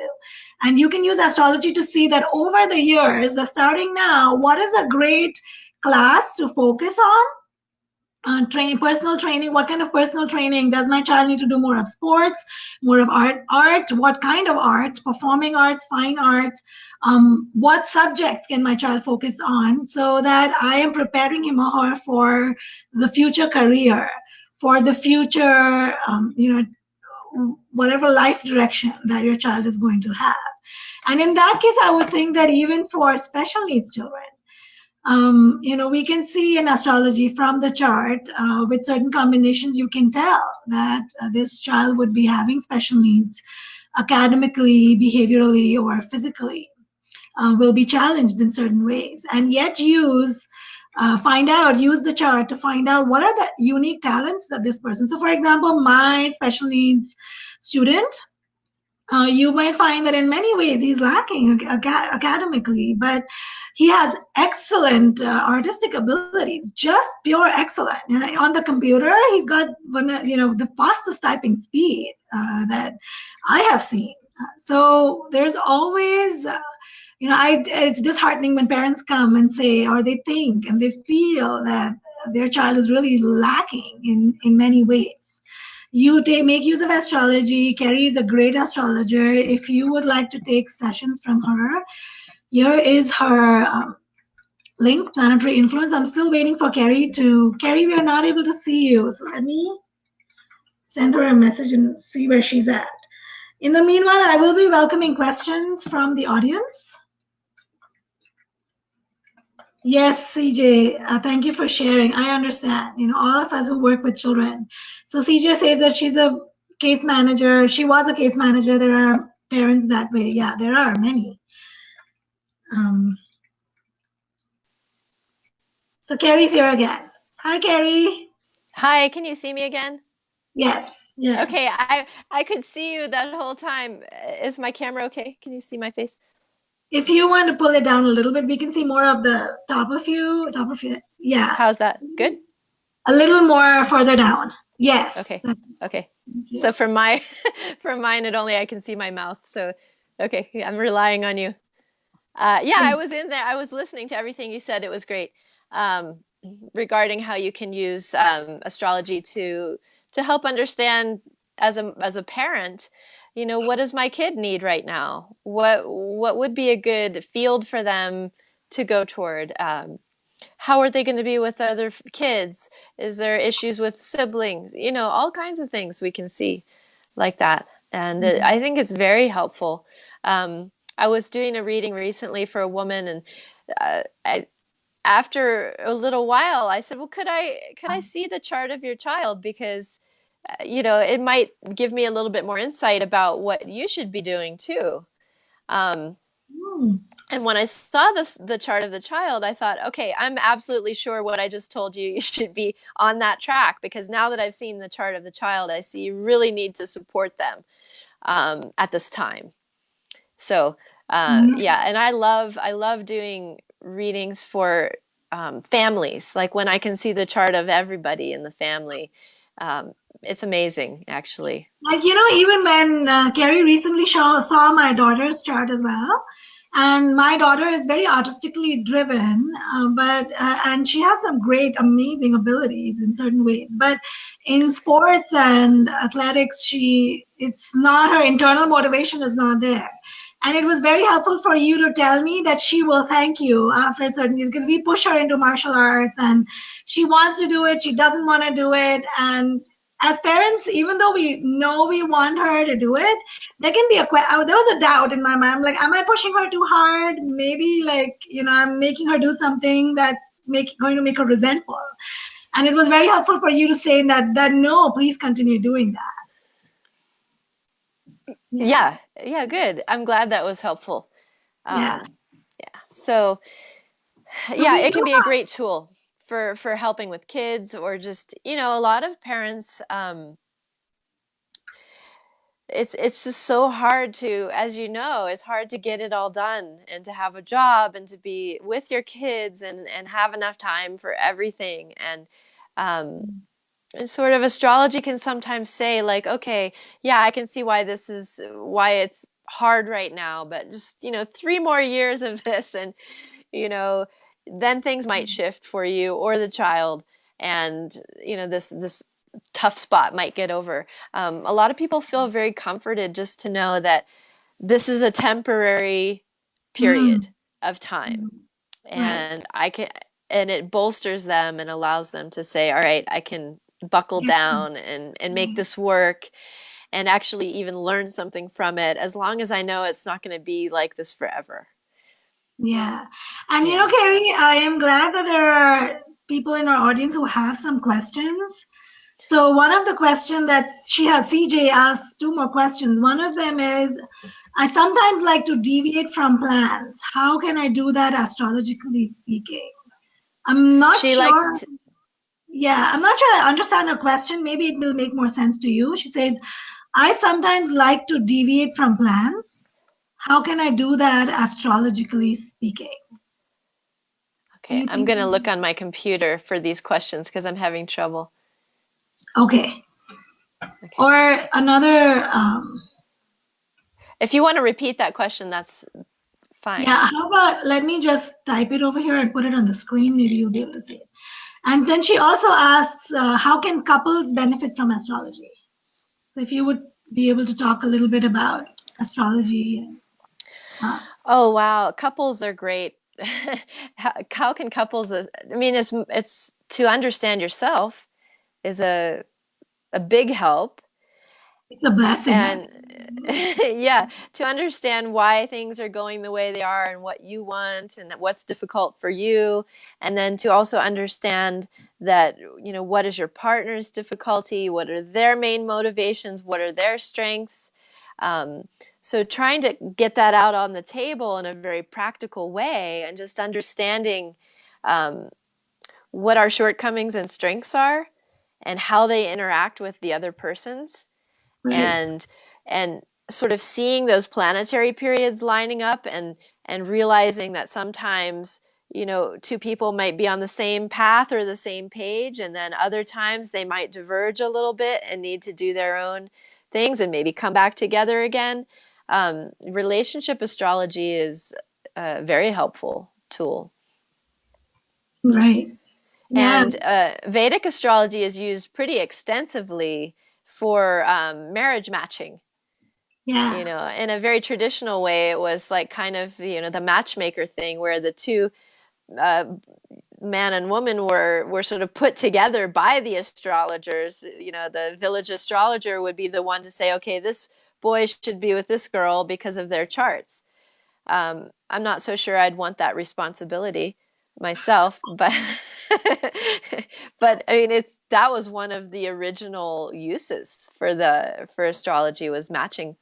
And you can use astrology to see that over the years, starting now, what is a great class to focus on? Training, personal training. What kind of personal training does my child need to do? More of sports, more of art, what kind of art? Performing arts, fine arts. What subjects can my child focus on, so that I am preparing him or her for the future career, for the future, whatever life direction that your child is going to have. And in that case, I would think that even for special needs children, we can see in astrology from the chart, with certain combinations, you can tell that this child would be having special needs academically, behaviorally, or physically, will be challenged in certain ways. And yet use the chart to find out what are the unique talents that this person. So for example, my special needs student, you might find that in many ways he's lacking academically, but he has excellent artistic abilities, just pure excellent. On the computer, he's got the fastest typing speed that I have seen. So there's always, it's disheartening when parents come and say, or they think and they feel that their child is really lacking in many ways. You make use of astrology. Kerry is a great astrologer. If you would like to take sessions from her, here is her link, Planetary Influence. I'm still waiting for Kerry, we are not able to see you. So let me send her a message and see where she's at. In the meanwhile, I will be welcoming questions from the audience. Yes, CJ, thank you for sharing. I understand, all of us who work with children. So CJ says that she's a case manager. She was a case manager. There are parents that way. Yeah, there are many. So Kerry's here again. Hi, Kerry. Hi, can you see me again? Yes. Yeah. Okay, I could see you that whole time. Is my camera okay? Can you see my face? If you want to pull it down a little bit, we can see more of the top of you. Yeah. How's that? Good? A little more further down. Yes. Okay. Okay. So from mine, I can see my mouth. So, okay, I'm relying on you. Yeah, I was in there. I was listening to everything you said. It was great. Regarding how you can use astrology to help understand as a parent, what does my kid need right now? What would be a good field for them to go toward? How are they going to be with other kids? Is there issues with siblings? All kinds of things we can see like that. And I think it's very helpful. I was doing a reading recently for a woman, and after a little while, I said, well, could I see the chart of your child? Because, it might give me a little bit more insight about what you should be doing too. And when I saw the chart of the child, I thought, okay, I'm absolutely sure what I just told you should be on that track, because now that I've seen the chart of the child, I see you really need to support them at this time. So, yeah, and I love doing readings for families, like when I can see the chart of everybody in the family. It's amazing, actually. Like, even when Kerry recently saw my daughter's chart as well, and my daughter is very artistically driven, and she has some great, amazing abilities in certain ways. But in sports and athletics, it's not, her internal motivation is not there. And it was very helpful for you to tell me that she will thank you after a certain, because we push her into martial arts and she wants to do it, she doesn't want to do it. And as parents, even though we know we want her to do it, there can be there was a doubt in my mind. I'm like, am I pushing her too hard? Maybe I'm making her do something that's going to make her resentful. And it was very helpful for you to say that no, please continue doing that. Yeah, good. I'm glad that was helpful. Yeah. So yeah, it can be a great tool for helping with kids, or just, a lot of parents, it's just so hard to, as you know, it's hard to get it all done and to have a job and to be with your kids and have enough time for everything. And sort of astrology can sometimes say like, okay, yeah, I can see why it's hard right now, but just, 3 more years of this, and you know, then things might shift for you or the child, and this tough spot might get over. A lot of people feel very comforted just to know that this is a temporary period Mm. of time, Mm. Right. and and it bolsters them and allows them to say, all right, I can buckle Yes. down and make Right. this work, and actually even learn something from it, as long as I know it's not going to be like this forever. Yeah. And Yeah. Kerry, I am glad that there are people in our audience who have some questions. So one of the questions that she has, CJ asked two more questions. One of them is, I sometimes like to deviate from plans. How can I do that astrologically speaking? I'm not She likes sure. to, Yeah, I'm not sure I understand her question. Maybe it will make more sense to you. She says, I sometimes like to deviate from plans. How can I do that astrologically speaking? Do okay, you I'm think? going to look on my computer for these questions because I'm having trouble. Okay. Okay. Or another, If you want to repeat that question, that's fine. yeah, how about let me just type it over here and put it on the screen. Maybe you'll be able to see it. And then she also asks, how can couples benefit from astrology? So if you would be able to talk a little bit about astrology. Oh wow, couples are great. How can couples? I mean, it's to understand yourself is a big help, It's a blessing, and actually. yeah, to understand why things are going the way they are and what you want and what's difficult for you, and then to also understand that what is your partner's difficulty, what are their main motivations, what are their strengths. um, so trying to get that out on the table in a very practical way, and just understanding um, what our shortcomings and strengths are and how they interact with the other person's, Right. and sort of seeing those planetary periods lining up, and realizing that sometimes two people might be on the same path or the same page, and then other times they might diverge a little bit and need to do their own things and maybe come back together again. Relationship astrology is a very helpful tool. Right. Yeah. And Vedic astrology is used pretty extensively for marriage matching. Yeah. In a very traditional way, it was like kind of, the matchmaker thing, where the two, uh, man and woman, were sort of put together by the astrologers. The village astrologer would be the one to say, okay, this boy should be with this girl because of their charts. I'm not so sure I'd want that responsibility myself, but but I mean, that was one of the original uses for astrology, was So, matching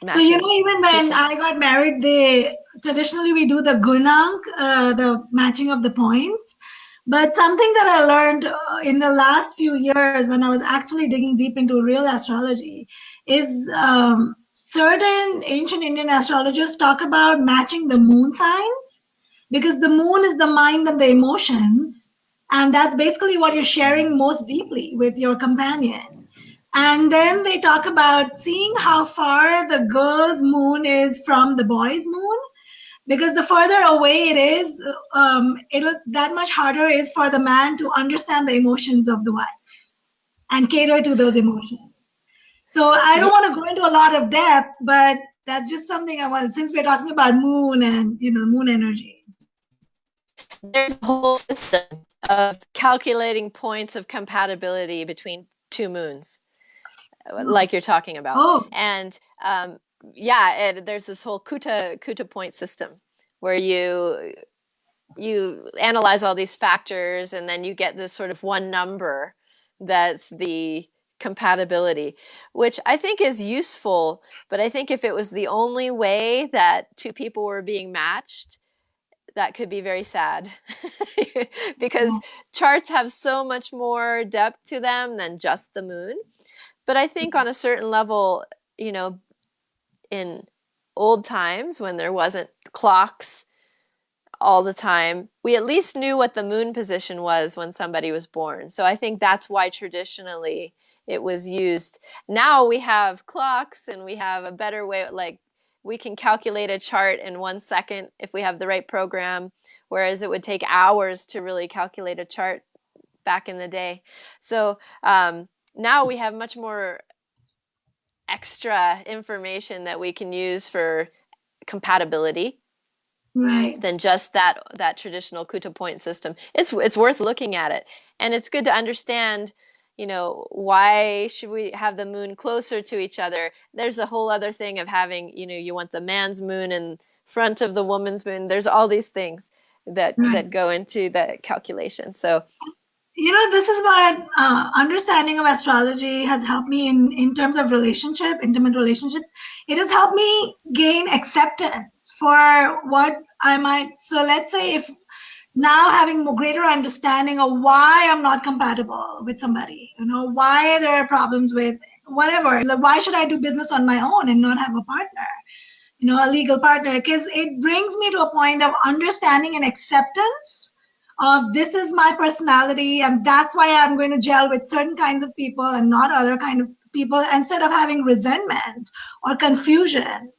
even when people. I got married, they traditionally we do the gunank, the matching of the points. But something that I learned in the last few years when I was actually digging deep into real astrology is certain ancient Indian astrologers talk about matching the moon signs, because the moon is the mind and the emotions. And that's basically what you're sharing most deeply with your companion. And then they talk about seeing how far the girl's moon is from the boy's moon, because the further away it is, it'll that much harder is for the man to understand the emotions of the wife and cater to those emotions. So I don't Yeah, want to go into a lot of depth, but that's just something I want, since we're talking about moon and moon energy. there's a whole system of calculating points of compatibility between two moons, like you're talking about. Oh, And yeah, there's this whole kuta point system, where you analyze all these factors, and then you get this sort of one number that's the compatibility, which I think is useful. But I think if it was the only way that two people were being matched, that could be very sad. Because charts have so much more depth to them than just the moon. But I think on a certain level, in old times when there wasn't clocks all the time, we at least knew what the moon position was when somebody was born. So I think that's why traditionally it was used. Now we have clocks and we have a better way, like we can calculate a chart in 1 second if we have the right program, whereas it would take hours to really calculate a chart back in the day. So now we have much more extra information that we can use for compatibility than just that traditional Kuta point system. It's worth looking at it, and it's good to understand, why should we have the moon closer to each other. There's a whole other thing of having, you want the man's moon in front of the woman's moon. There's all these things that go into the calculation. So this is what understanding of astrology has helped me in terms of intimate relationships. It has helped me gain acceptance for what I might. So let's say if now having more greater understanding of why I'm not compatible with somebody, why there are problems with whatever, like why should I do business on my own and not have a partner, a legal partner, because it brings me to a point of understanding and acceptance of this is my personality and that's why I'm going to gel with certain kinds of people and not other kind of people, instead of having resentment or confusion.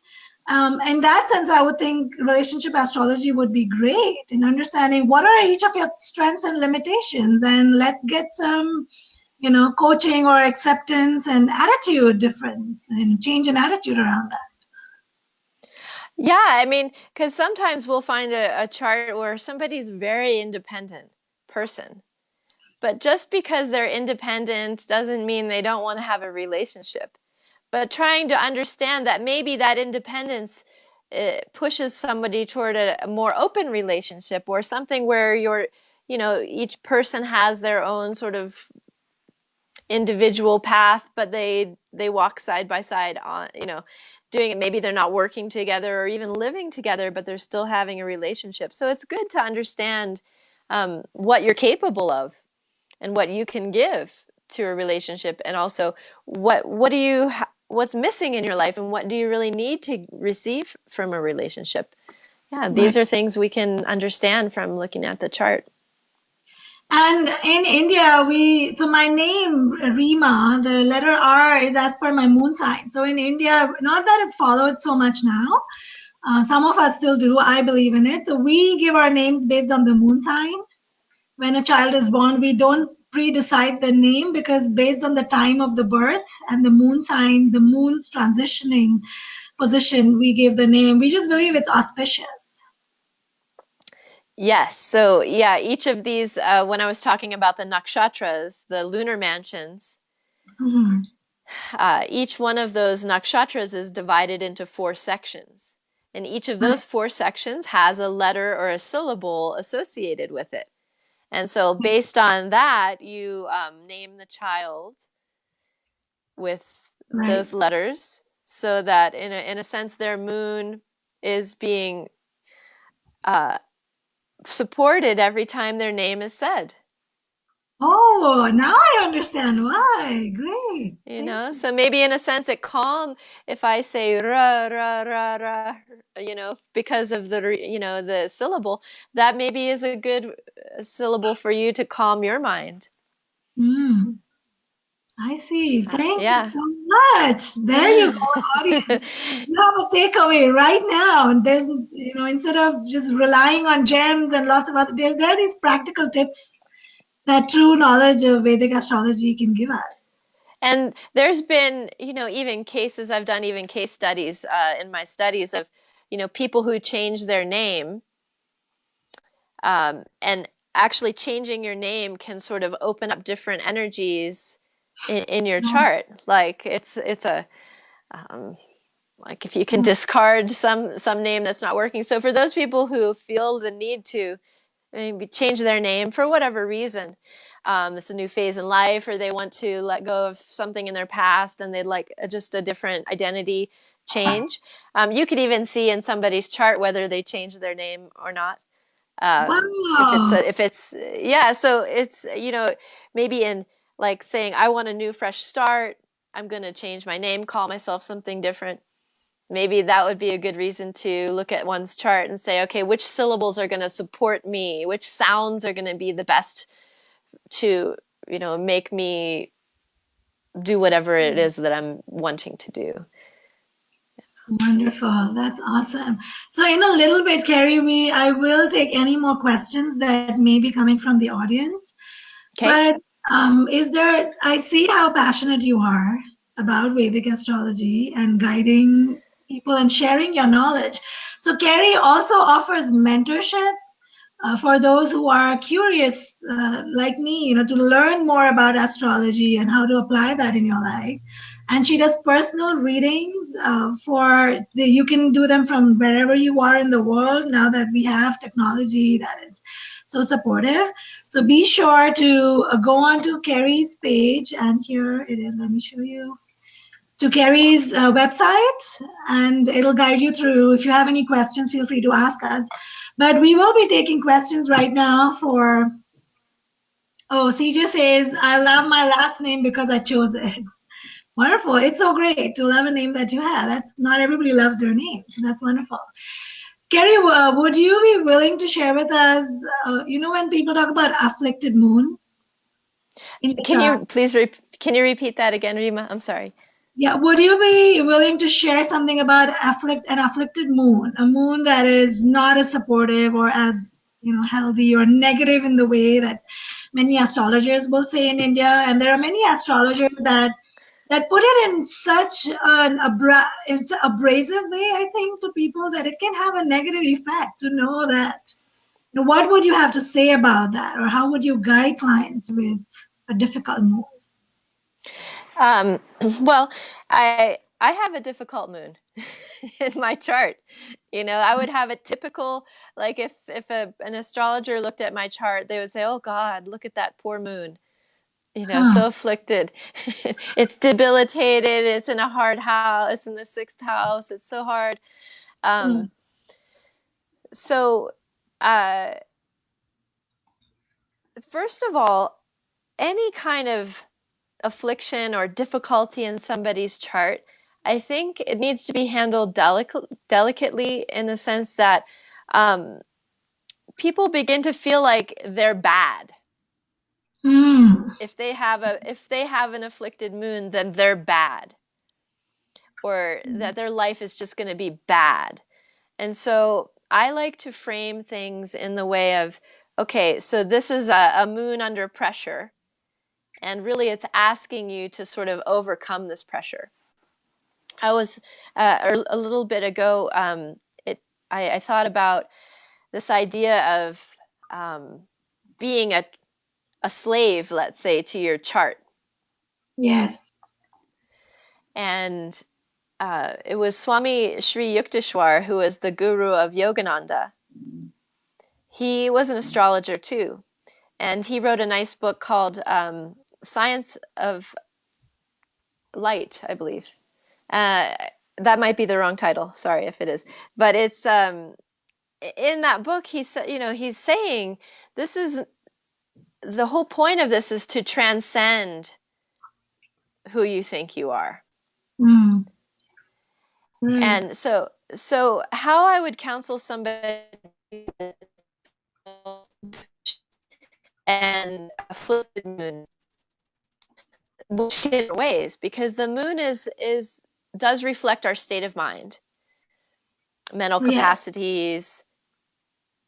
In that sense, I would think relationship astrology would be great in understanding what are each of your strengths and limitations, and let's get some, coaching or acceptance and attitude difference and change in attitude around that. Yeah, I mean, because sometimes we'll find a chart where somebody's very independent person, but just because they're independent doesn't mean they don't want to have a relationship. But trying to understand that maybe that independence pushes somebody toward a more open relationship, or something where each person has their own sort of individual path, but they walk side by side on, doing it. Maybe they're not working together or even living together, but they're still having a relationship. So it's good to understand what you're capable of and what you can give to a relationship, and also what's missing in your life and what do you really need to receive from a relationship. Yeah, these are things we can understand from looking at the chart. And in India, so my name, Rima, the letter R is as per my moon sign. So in India, not that it's followed so much now. Some of us still do. I believe in it. So we give our names based on the moon sign. When a child is born, we don't pre-decide the name, because based on the time of the birth and the moon sign, the moon's transitioning position, we give the name. We just believe it's auspicious. Yes. So yeah, each of these, when I was talking about the nakshatras, the lunar mansions, each one of those nakshatras is divided into 4 sections. And each of those 4 sections has a letter or a syllable associated with it. And so based on that, you name the child with those letters, so that in a sense their moon is being supported every time their name is said. Oh, now I understand why. Great. So maybe in a sense it calm if I say ra ra ra ra, because of the syllable, that maybe is a good syllable for you to calm your mind. I see. Thank you so much. There you go, audience. You have a takeaway right now. And there's, instead of just relying on gems and lots of other, there are these practical tips that true knowledge of Vedic astrology can give us. And there's been, even cases, I've done even case studies in my studies of, people who change their name. And actually changing your name can sort of open up different energies in your chart. Like it's a, like if you can discard some name that's not working. So for those people who feel the need to maybe change their name for whatever reason, it's a new phase in life, or they want to let go of something in their past and they'd like just a different identity change. You could even see in somebody's chart whether they change their name or not. If it's yeah, so it's maybe in like saying I want a new fresh start, I'm going to change my name, call myself something different. Maybe that would be a good reason to look at one's chart and say, okay, which syllables are going to support me? Which sounds are going to be the best to, make me do whatever it is that I'm wanting to do. Wonderful. That's awesome. So in a little bit, Kerry, I will take any more questions that may be coming from the audience. Okay. But I see how passionate you are about Vedic astrology and guiding people and sharing your knowledge. So Kerry also offers mentorship for those who are curious, like me, to learn more about astrology and how to apply that in your lives. And she does personal readings you can do them from wherever you are in the world now that we have technology that is so supportive. So be sure to go on to Kerry's page, and here it is. Let me show you to Kerry's website, and it'll guide you through. If you have any questions, feel free to ask us. But we will be taking questions right now for. Oh, CJ says, I love my last name because I chose it. Wonderful. It's so great to love a name that you have. That's not everybody loves their name, so that's wonderful. Kerry, would you be willing to share with us, when people talk about afflicted moon in the Can chart? you please can you repeat that again, Rima? I'm sorry. Yeah, would you be willing to share something about an afflicted moon, a moon that is not as supportive or as healthy or negative in the way that many astrologers will say in India? And there are many astrologers that put it in such an abrasive way, I think, to people that it can have a negative effect. To know that, what would you have to say about that, or how would you guide clients with a difficult moon? Um, well, I have a difficult moon in my chart. I would have a typical, like if an astrologer looked at my chart, they would say, "Oh God, look at that poor moon." Huh. So afflicted. It's debilitated. It's in a hard house. It's in the sixth house. It's so hard. Hmm. So, uh, first of all, any kind of affliction or difficulty in somebody's chart, I think it needs to be handled delicately in the sense that people begin to feel like they're bad. Hmm. If they have an afflicted moon, then they're bad, or that their life is just going to be bad. And so I like to frame things in the way of, okay, so this is a moon under pressure, and really it's asking you to sort of overcome this pressure. I was a little bit ago. I thought about this idea of being a slave, let's say, to your chart, Yes. and it was Swami Sri Yukteswar who was the guru of Yogananda. He was an astrologer too, and he wrote a nice book called Science of Light, I believe. Uh, that might be the wrong title. Sorry if it is, but it's in that book. He said, he's saying this is the whole point of this is to transcend who you think you are. Hmm. Right. And so how I would counsel somebody and afflicted moon, different ways, because the moon does reflect our state of mind, mental Yes. capacities,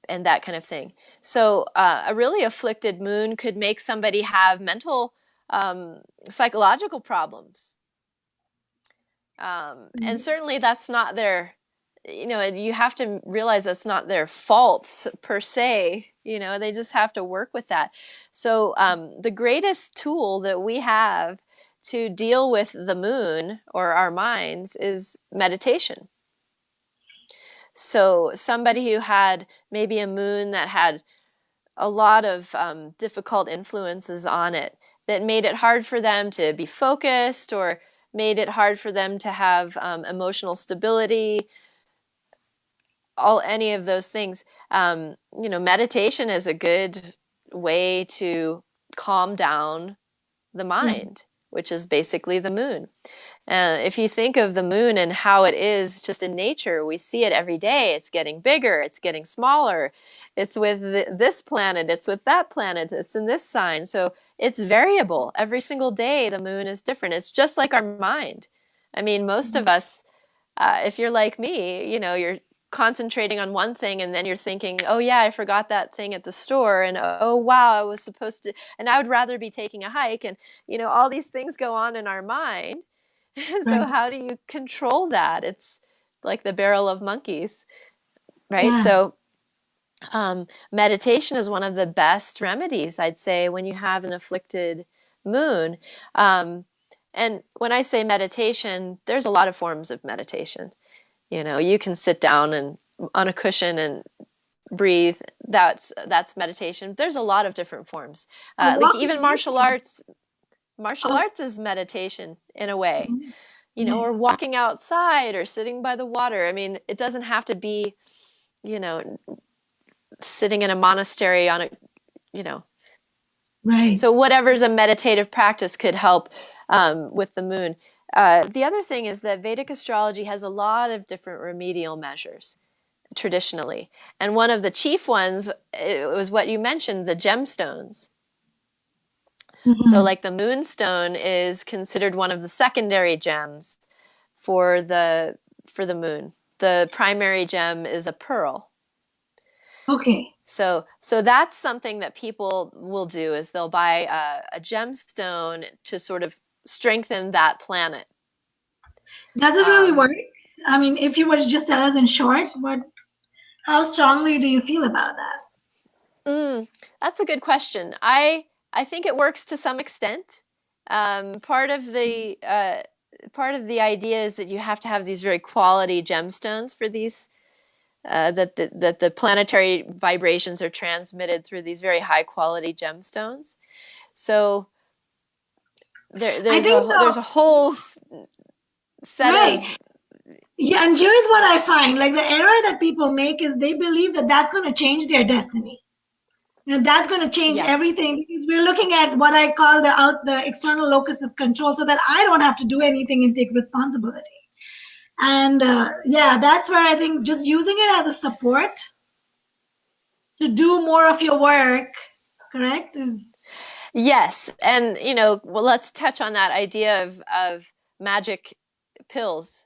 and that kind of thing. So a really afflicted moon could make somebody have mental, psychological problems. And certainly that's not their, you have to realize that's not their fault per se. They just have to work with that. So the greatest tool that we have to deal with the moon or our minds is meditation. So somebody who had maybe a moon that had a lot of difficult influences on it that made it hard for them to be focused, or made it hard for them to have emotional stability, any of those things. Meditation is a good way to calm down the Yeah. mind. which is basically the moon. If you think of the moon and how it is just in nature, we see it every day. It's getting bigger, it's getting smaller. It's with this planet, it's with that planet, it's in this sign. So it's variable. Every single day, the moon is different. It's just like our mind. I mean, most of us, if you're like me, you're concentrating on one thing and then you're thinking, oh yeah, I forgot that thing at the store, and oh wow, I was supposed to, and I would rather be taking a hike, and all these things go on in our mind. So Right. how do you control that? It's like the barrel of monkeys, right? Yeah. So meditation is one of the best remedies, I'd say, when you have an afflicted moon. And when I say meditation, there's a lot of forms of meditation. You can sit down and on a cushion and breathe. That's meditation. There's a lot of different forms. Like even Walking martial is. arts. Martial Oh, arts is meditation in a way. yes. Or walking outside or sitting by the water. I mean, it doesn't have to be, you know, sitting in a monastery on a, you know. Right. So whatever's a meditative practice could help with the moon. The other thing is that Vedic astrology has a lot of different remedial measures traditionally. And one of the chief ones, it was what you mentioned, the gemstones. So Mm-hmm. like the moonstone is considered one of the secondary gems for the moon. The primary gem is a pearl. Okay. So that's something that people will do, is they'll buy a gemstone to sort of strengthen that planet. Does it really Um, work? I mean, if you were to just tell us in short, how strongly do you feel about that? that's a good question. I think it works to some extent. Part of the idea is that you have to have these very quality gemstones for these, that the planetary vibrations are transmitted through these very high quality gemstones. So I there's think a whole set right. of. Yeah, and here's what I find: like the error that people make is they believe that that's going to change their destiny. That's going to change Yeah. everything because we're looking at what I call the external locus of control, so that I don't have to do anything and take responsibility. And yeah, that's where I think just using it as a support to do more of your work, correct, is Yes, and well, let's touch on that idea of magic pills.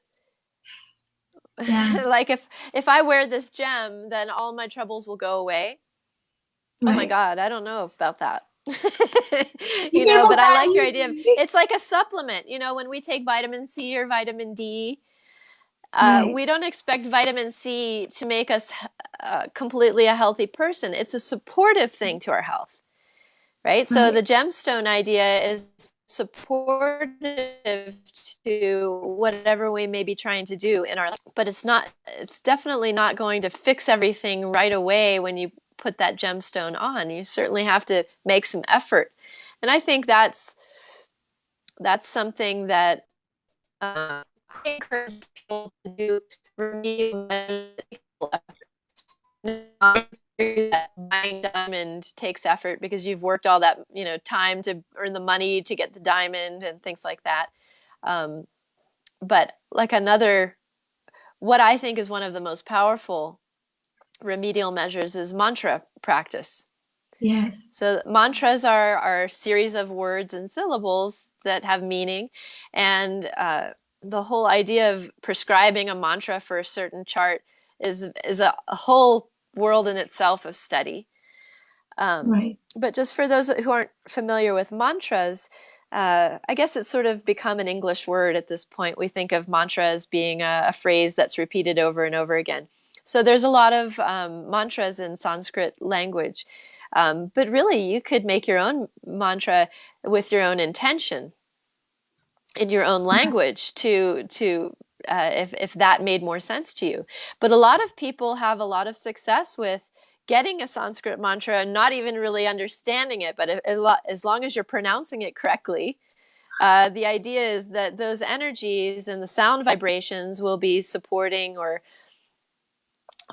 yeah, Like if I wear this gem, then all my troubles will go away. Oh my right. God, I don't know about that. Be careful But I that like your idea of, easy. it's like a supplement. When we take vitamin C or vitamin D, Right, we don't expect vitamin C to make us completely a healthy person. It's a supportive thing to our health, right? So right, the gemstone idea is supportive to whatever we may be trying to do in our life, but it's definitely not going to fix everything right away when you put that gemstone on. You certainly have to make some effort. And I think that's something that I encourage people to do. Buying diamond takes effort because you've worked all that time to earn the money to get the diamond and things like that. Um, but like what I think is one of the most powerful remedial measures is mantra practice. yes, So mantras are a series of words and syllables that have meaning, and the whole idea of prescribing a mantra for a certain chart is a whole world in itself of study. right, But just for those who aren't familiar with mantras, I guess it's sort of become an English word at this point. We think of mantra as being a phrase that's repeated over and over again. So there's a lot of mantras in Sanskrit language. But really, you could make your own mantra with your own intention in your own language to if that made more sense to you. But a lot of people have a lot of success with getting a Sanskrit mantra and not even really understanding it. But as long as you're pronouncing it correctly, the idea is that those energies and the sound vibrations will be supporting or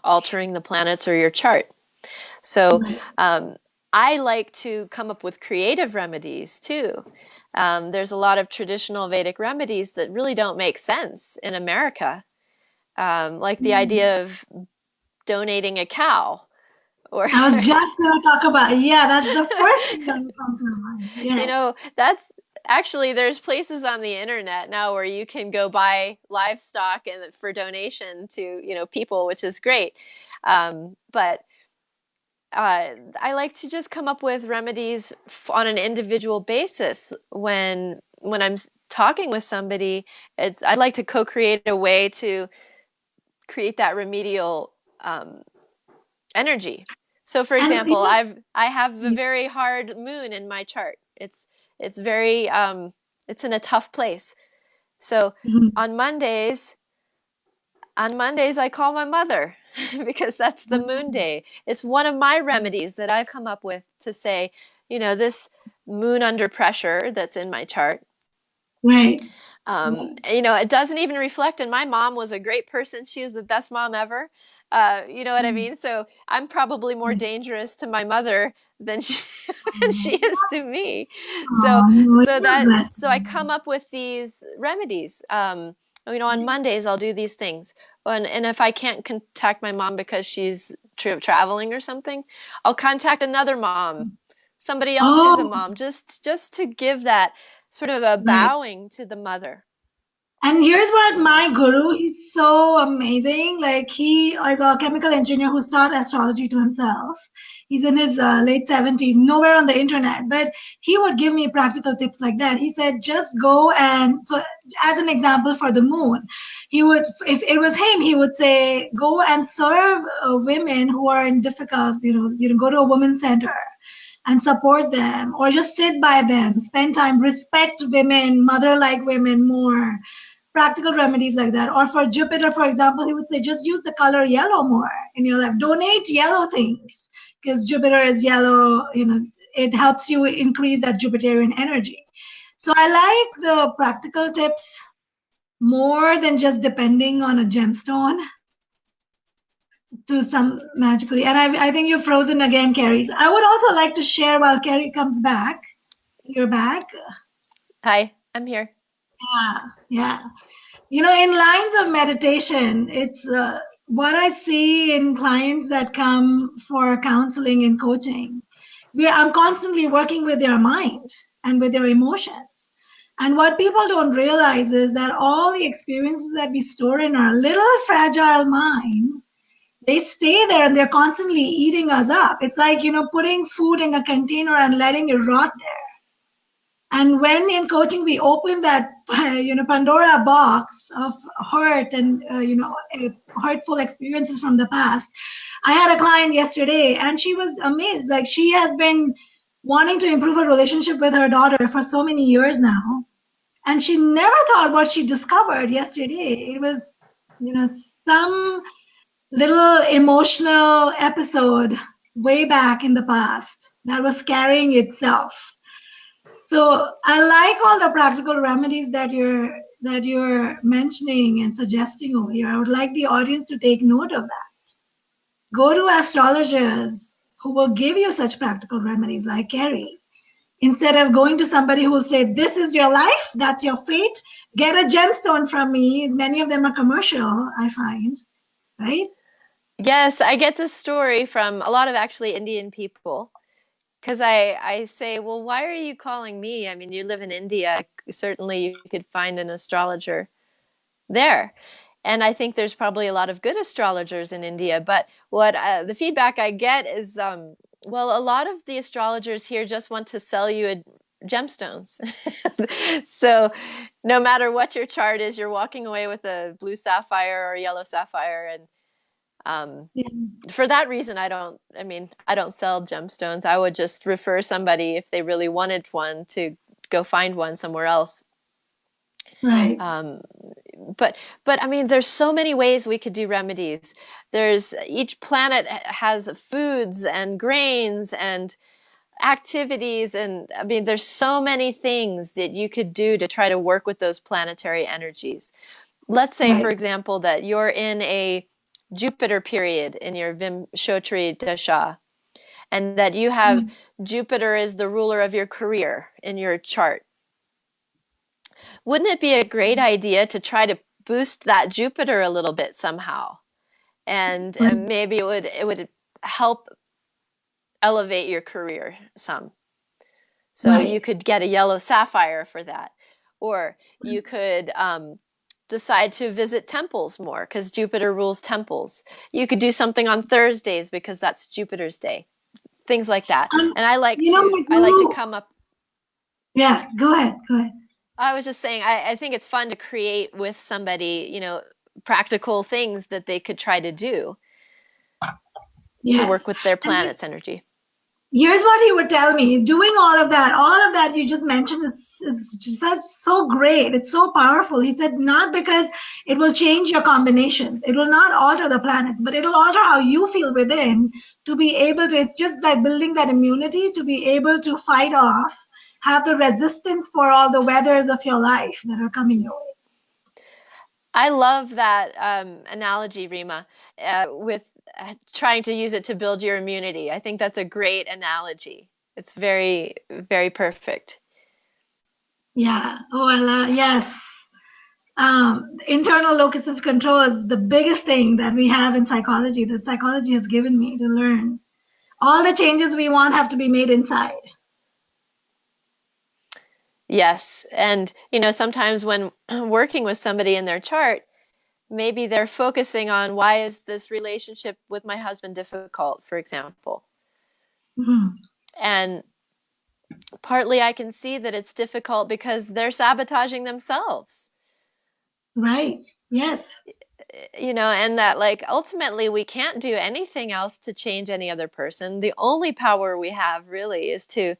altering the planets or your chart. So right. um, I like to come up with creative remedies too. There's a lot of traditional Vedic remedies that really don't make sense in America, like the Mm. idea of donating a cow, or I was just going to talk about, yeah, that's the first thing that will come to mind. you Yes. know, that's actually, there's places on the internet now where you can go buy livestock and for donation to, people, which is great. But I like to just come up with remedies on an individual basis when I'm talking with somebody. I'd like to co-create a way to create that remedial energy. So, for And example, I have a very hard moon in my chart. It's very it's in a tough place. So Mhm. on Mondays, I call my mother because that's the moon day. It's one of my remedies that I've come up with to say, this moon under pressure that's in my chart. Right. Right. It doesn't even reflect. And my mom was a great person. She was the best mom ever. You know what I Mm. mean? So I'm probably more Right. dangerous to my mother than she than Oh, she is to me. So no, so you're that blessed. so I come up with these remedies. On Mondays I'll do these things. And if I can't contact my mom because she's traveling or something, I'll contact another mom, somebody else who's a Oh, mom, just to give that sort of a right. bowing to the mother. And here's what you know my guru, he's so amazing. Like he is a chemical engineer who taught astrology to himself. He's in his late 70s, nowhere on the internet, but he would give me practical tips like that. He said, just go and, so as an example for the moon, he would, if it was him, he would say, go and serve women who are in difficult, go to a women's center and support them, or just sit by them, spend time, respect women, mother like women more, practical remedies like that. Or for Jupiter, for example, he would say just use the color yellow more in your life. Donate yellow things because Jupiter is yellow. It helps you increase that Jupiterian energy. So I like the practical tips more than just depending on a gemstone to some magically. And I think you're frozen again, Kerry. I would also like to share while Kerry comes back. You're back. Hi, I'm here. Yeah, yeah. In lines of meditation, it's what I see in clients that come for counseling and coaching. I'm constantly working with their mind and with their emotions. And what people don't realize is that all the experiences that we store in our little fragile mind, they stay there and they're constantly eating us up. It's like, putting food in a container and letting it rot there. And when in coaching we open that, Pandora box of hurt and hurtful experiences from the past. I had a client yesterday, and she was amazed. Like she has been wanting to improve her relationship with her daughter for so many years now, and she never thought what she discovered yesterday. It was, some little emotional episode way back in the past that was carrying itself. So I like all the practical remedies that you're mentioning and suggesting over here. I would like the audience to take note of that. Go to astrologers who will give you such practical remedies like Kerry. Instead of going to somebody who will say, this is your life, that's your fate, get a gemstone from me. Many of them are commercial, I find, right? Yes, I get this story from a lot of actually Indian people because I say, well, why are you calling me? I mean, you live in India. Certainly you could find an astrologer there. And I think there's probably a lot of good astrologers in India. But what the feedback I get is, well, a lot of the astrologers here just want to sell you gemstones. So no matter what your chart is, you're walking away with a blue sapphire or a yellow sapphire. And Yeah. for that reason, I don't sell gemstones. I would just refer somebody if they really wanted one to go find one somewhere else. Right. Um, but I mean, there's so many ways we could do remedies. There's each planet has foods and grains and activities, and I mean, there's so many things that you could do to try to work with those planetary energies. Let's say, for Right. example, that you're in a Jupiter period in your Vimshotri Dasha, and that you have Jupiter as the ruler of your career in your chart. Wouldn't it be a great idea to try to boost that Jupiter a little bit somehow? And maybe it would help elevate your career some. So you could get a yellow sapphire for that. Or you could decide to visit temples more because Jupiter rules temples. You could do something on Thursdays because that's Jupiter's day. Things like that. And I like to come up. Yeah, go ahead. I was just saying, I think it's fun to create with somebody, practical things that they could try to do to work with their planet's energy. Here's what he would tell me. Doing all of that you just mentioned is just so great. It's so powerful. He said, not because it will change your combinations. It will not alter the planets, but it'll alter how you feel within to be able to, it's just like building that immunity to be able to fight off, have the resistance for all the weathers of your life that are coming your way. I love that analogy, Rima, with trying to use it to build your immunity. I think that's a great analogy. It's very, very perfect. Yeah. Oh, yes. Internal locus of control is the biggest thing that we have in psychology that psychology has given me to learn. All the changes we want have to be made inside. Yes. And, sometimes when working with somebody in their chart, maybe they're focusing on why is this relationship with my husband difficult, for example. Mm-hmm. And partly I can see that it's difficult because they're sabotaging themselves. Right. Yes. And that ultimately we can't do anything else to change any other person. The only power we have really is to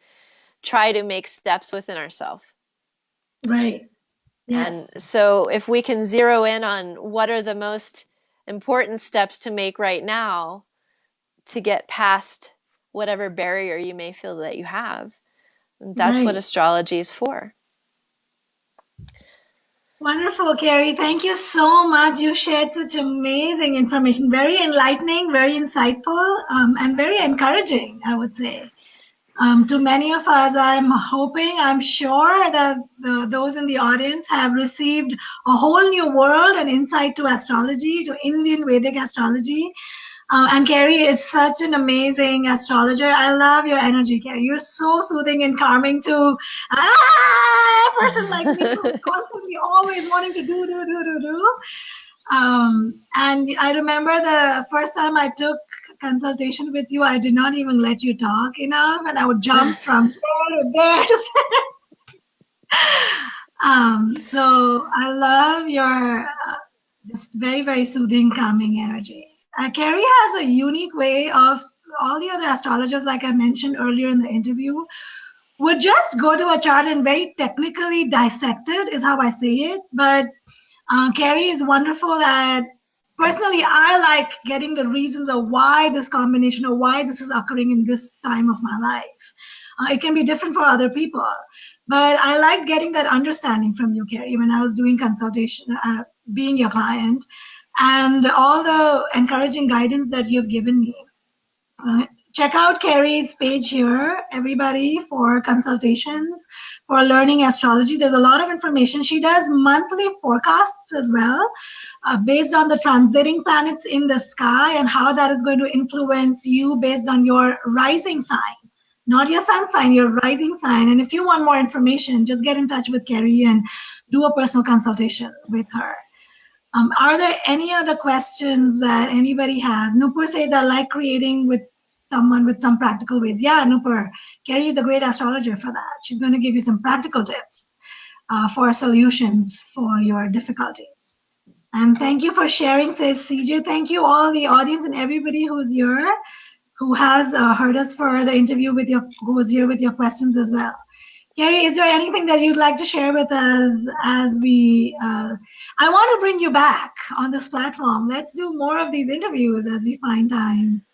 try to make steps within ourselves. Right. Yes. And so if we can zero in on what are the most important steps to make right now to get past whatever barrier you may feel that you have, that's what astrology is for. Wonderful, Kerry. Thank you so much. You shared such amazing information. Very enlightening, very insightful, and very encouraging, I would say. To many of us, I'm sure that those in the audience have received a whole new world and insight to astrology, to Indian Vedic astrology. And Kerry is such an amazing astrologer. I love your energy, Kerry. You're so soothing and calming to a person like me who's constantly always wanting to do. And I remember the first time I took consultation with you, I did not even let you talk enough, and I would jump from there to there to there. So I love your just very, very soothing, calming energy. Kerry has a unique way of all the other astrologers, like I mentioned earlier in the interview, would just go to a chart and very technically dissect it, is how I say it. But Kerry is wonderful at, personally, I like getting the reasons of why this combination or why this is occurring in this time of my life. It can be different for other people, but I like getting that understanding from you, Kerry, when I was doing consultation, being your client, and all the encouraging guidance that you've given me. Check out Kerry's page here, everybody, for consultations, for learning astrology. There's a lot of information. She does monthly forecasts as well, based on the transiting planets in the sky and how that is going to influence you based on your rising sign, not your sun sign, your rising sign. And if you want more information, just get in touch with Kerry and do a personal consultation with her. Are there any other questions that anybody has? Nupur says, I like creating with someone with some practical ways. Yeah, Nupur, Kerry is a great astrologer for that. She's going to give you some practical tips for solutions for your difficulties. And thank you for sharing, says CJ. Thank you all the audience and everybody who's here, who has heard us for the interview who was here with your questions as well. Kerry, is there anything that you'd like to share with us as I want to bring you back on this platform. Let's do more of these interviews as we find time.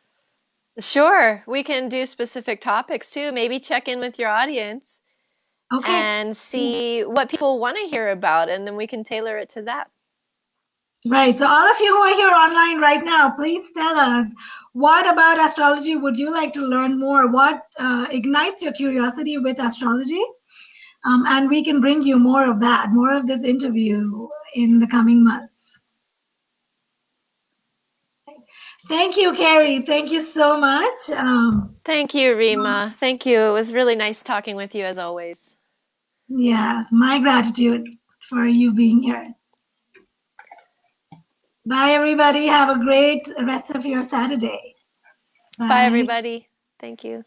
Sure. We can do specific topics too. Maybe check in with your audience and see what people want to hear about, and then we can tailor it to that. Right. So all of you who are here online right now, please tell us, what about astrology would you like to learn more? What ignites your curiosity with astrology? And we can bring you more of that, more of this interview in the coming months. Thank you, Kerry. Thank you so much. Thank you, Rima. Thank you. It was really nice talking with you as always. Yeah, my gratitude for you being here. Bye, everybody. Have a great rest of your Saturday. Bye, Bye. everybody. Thank you.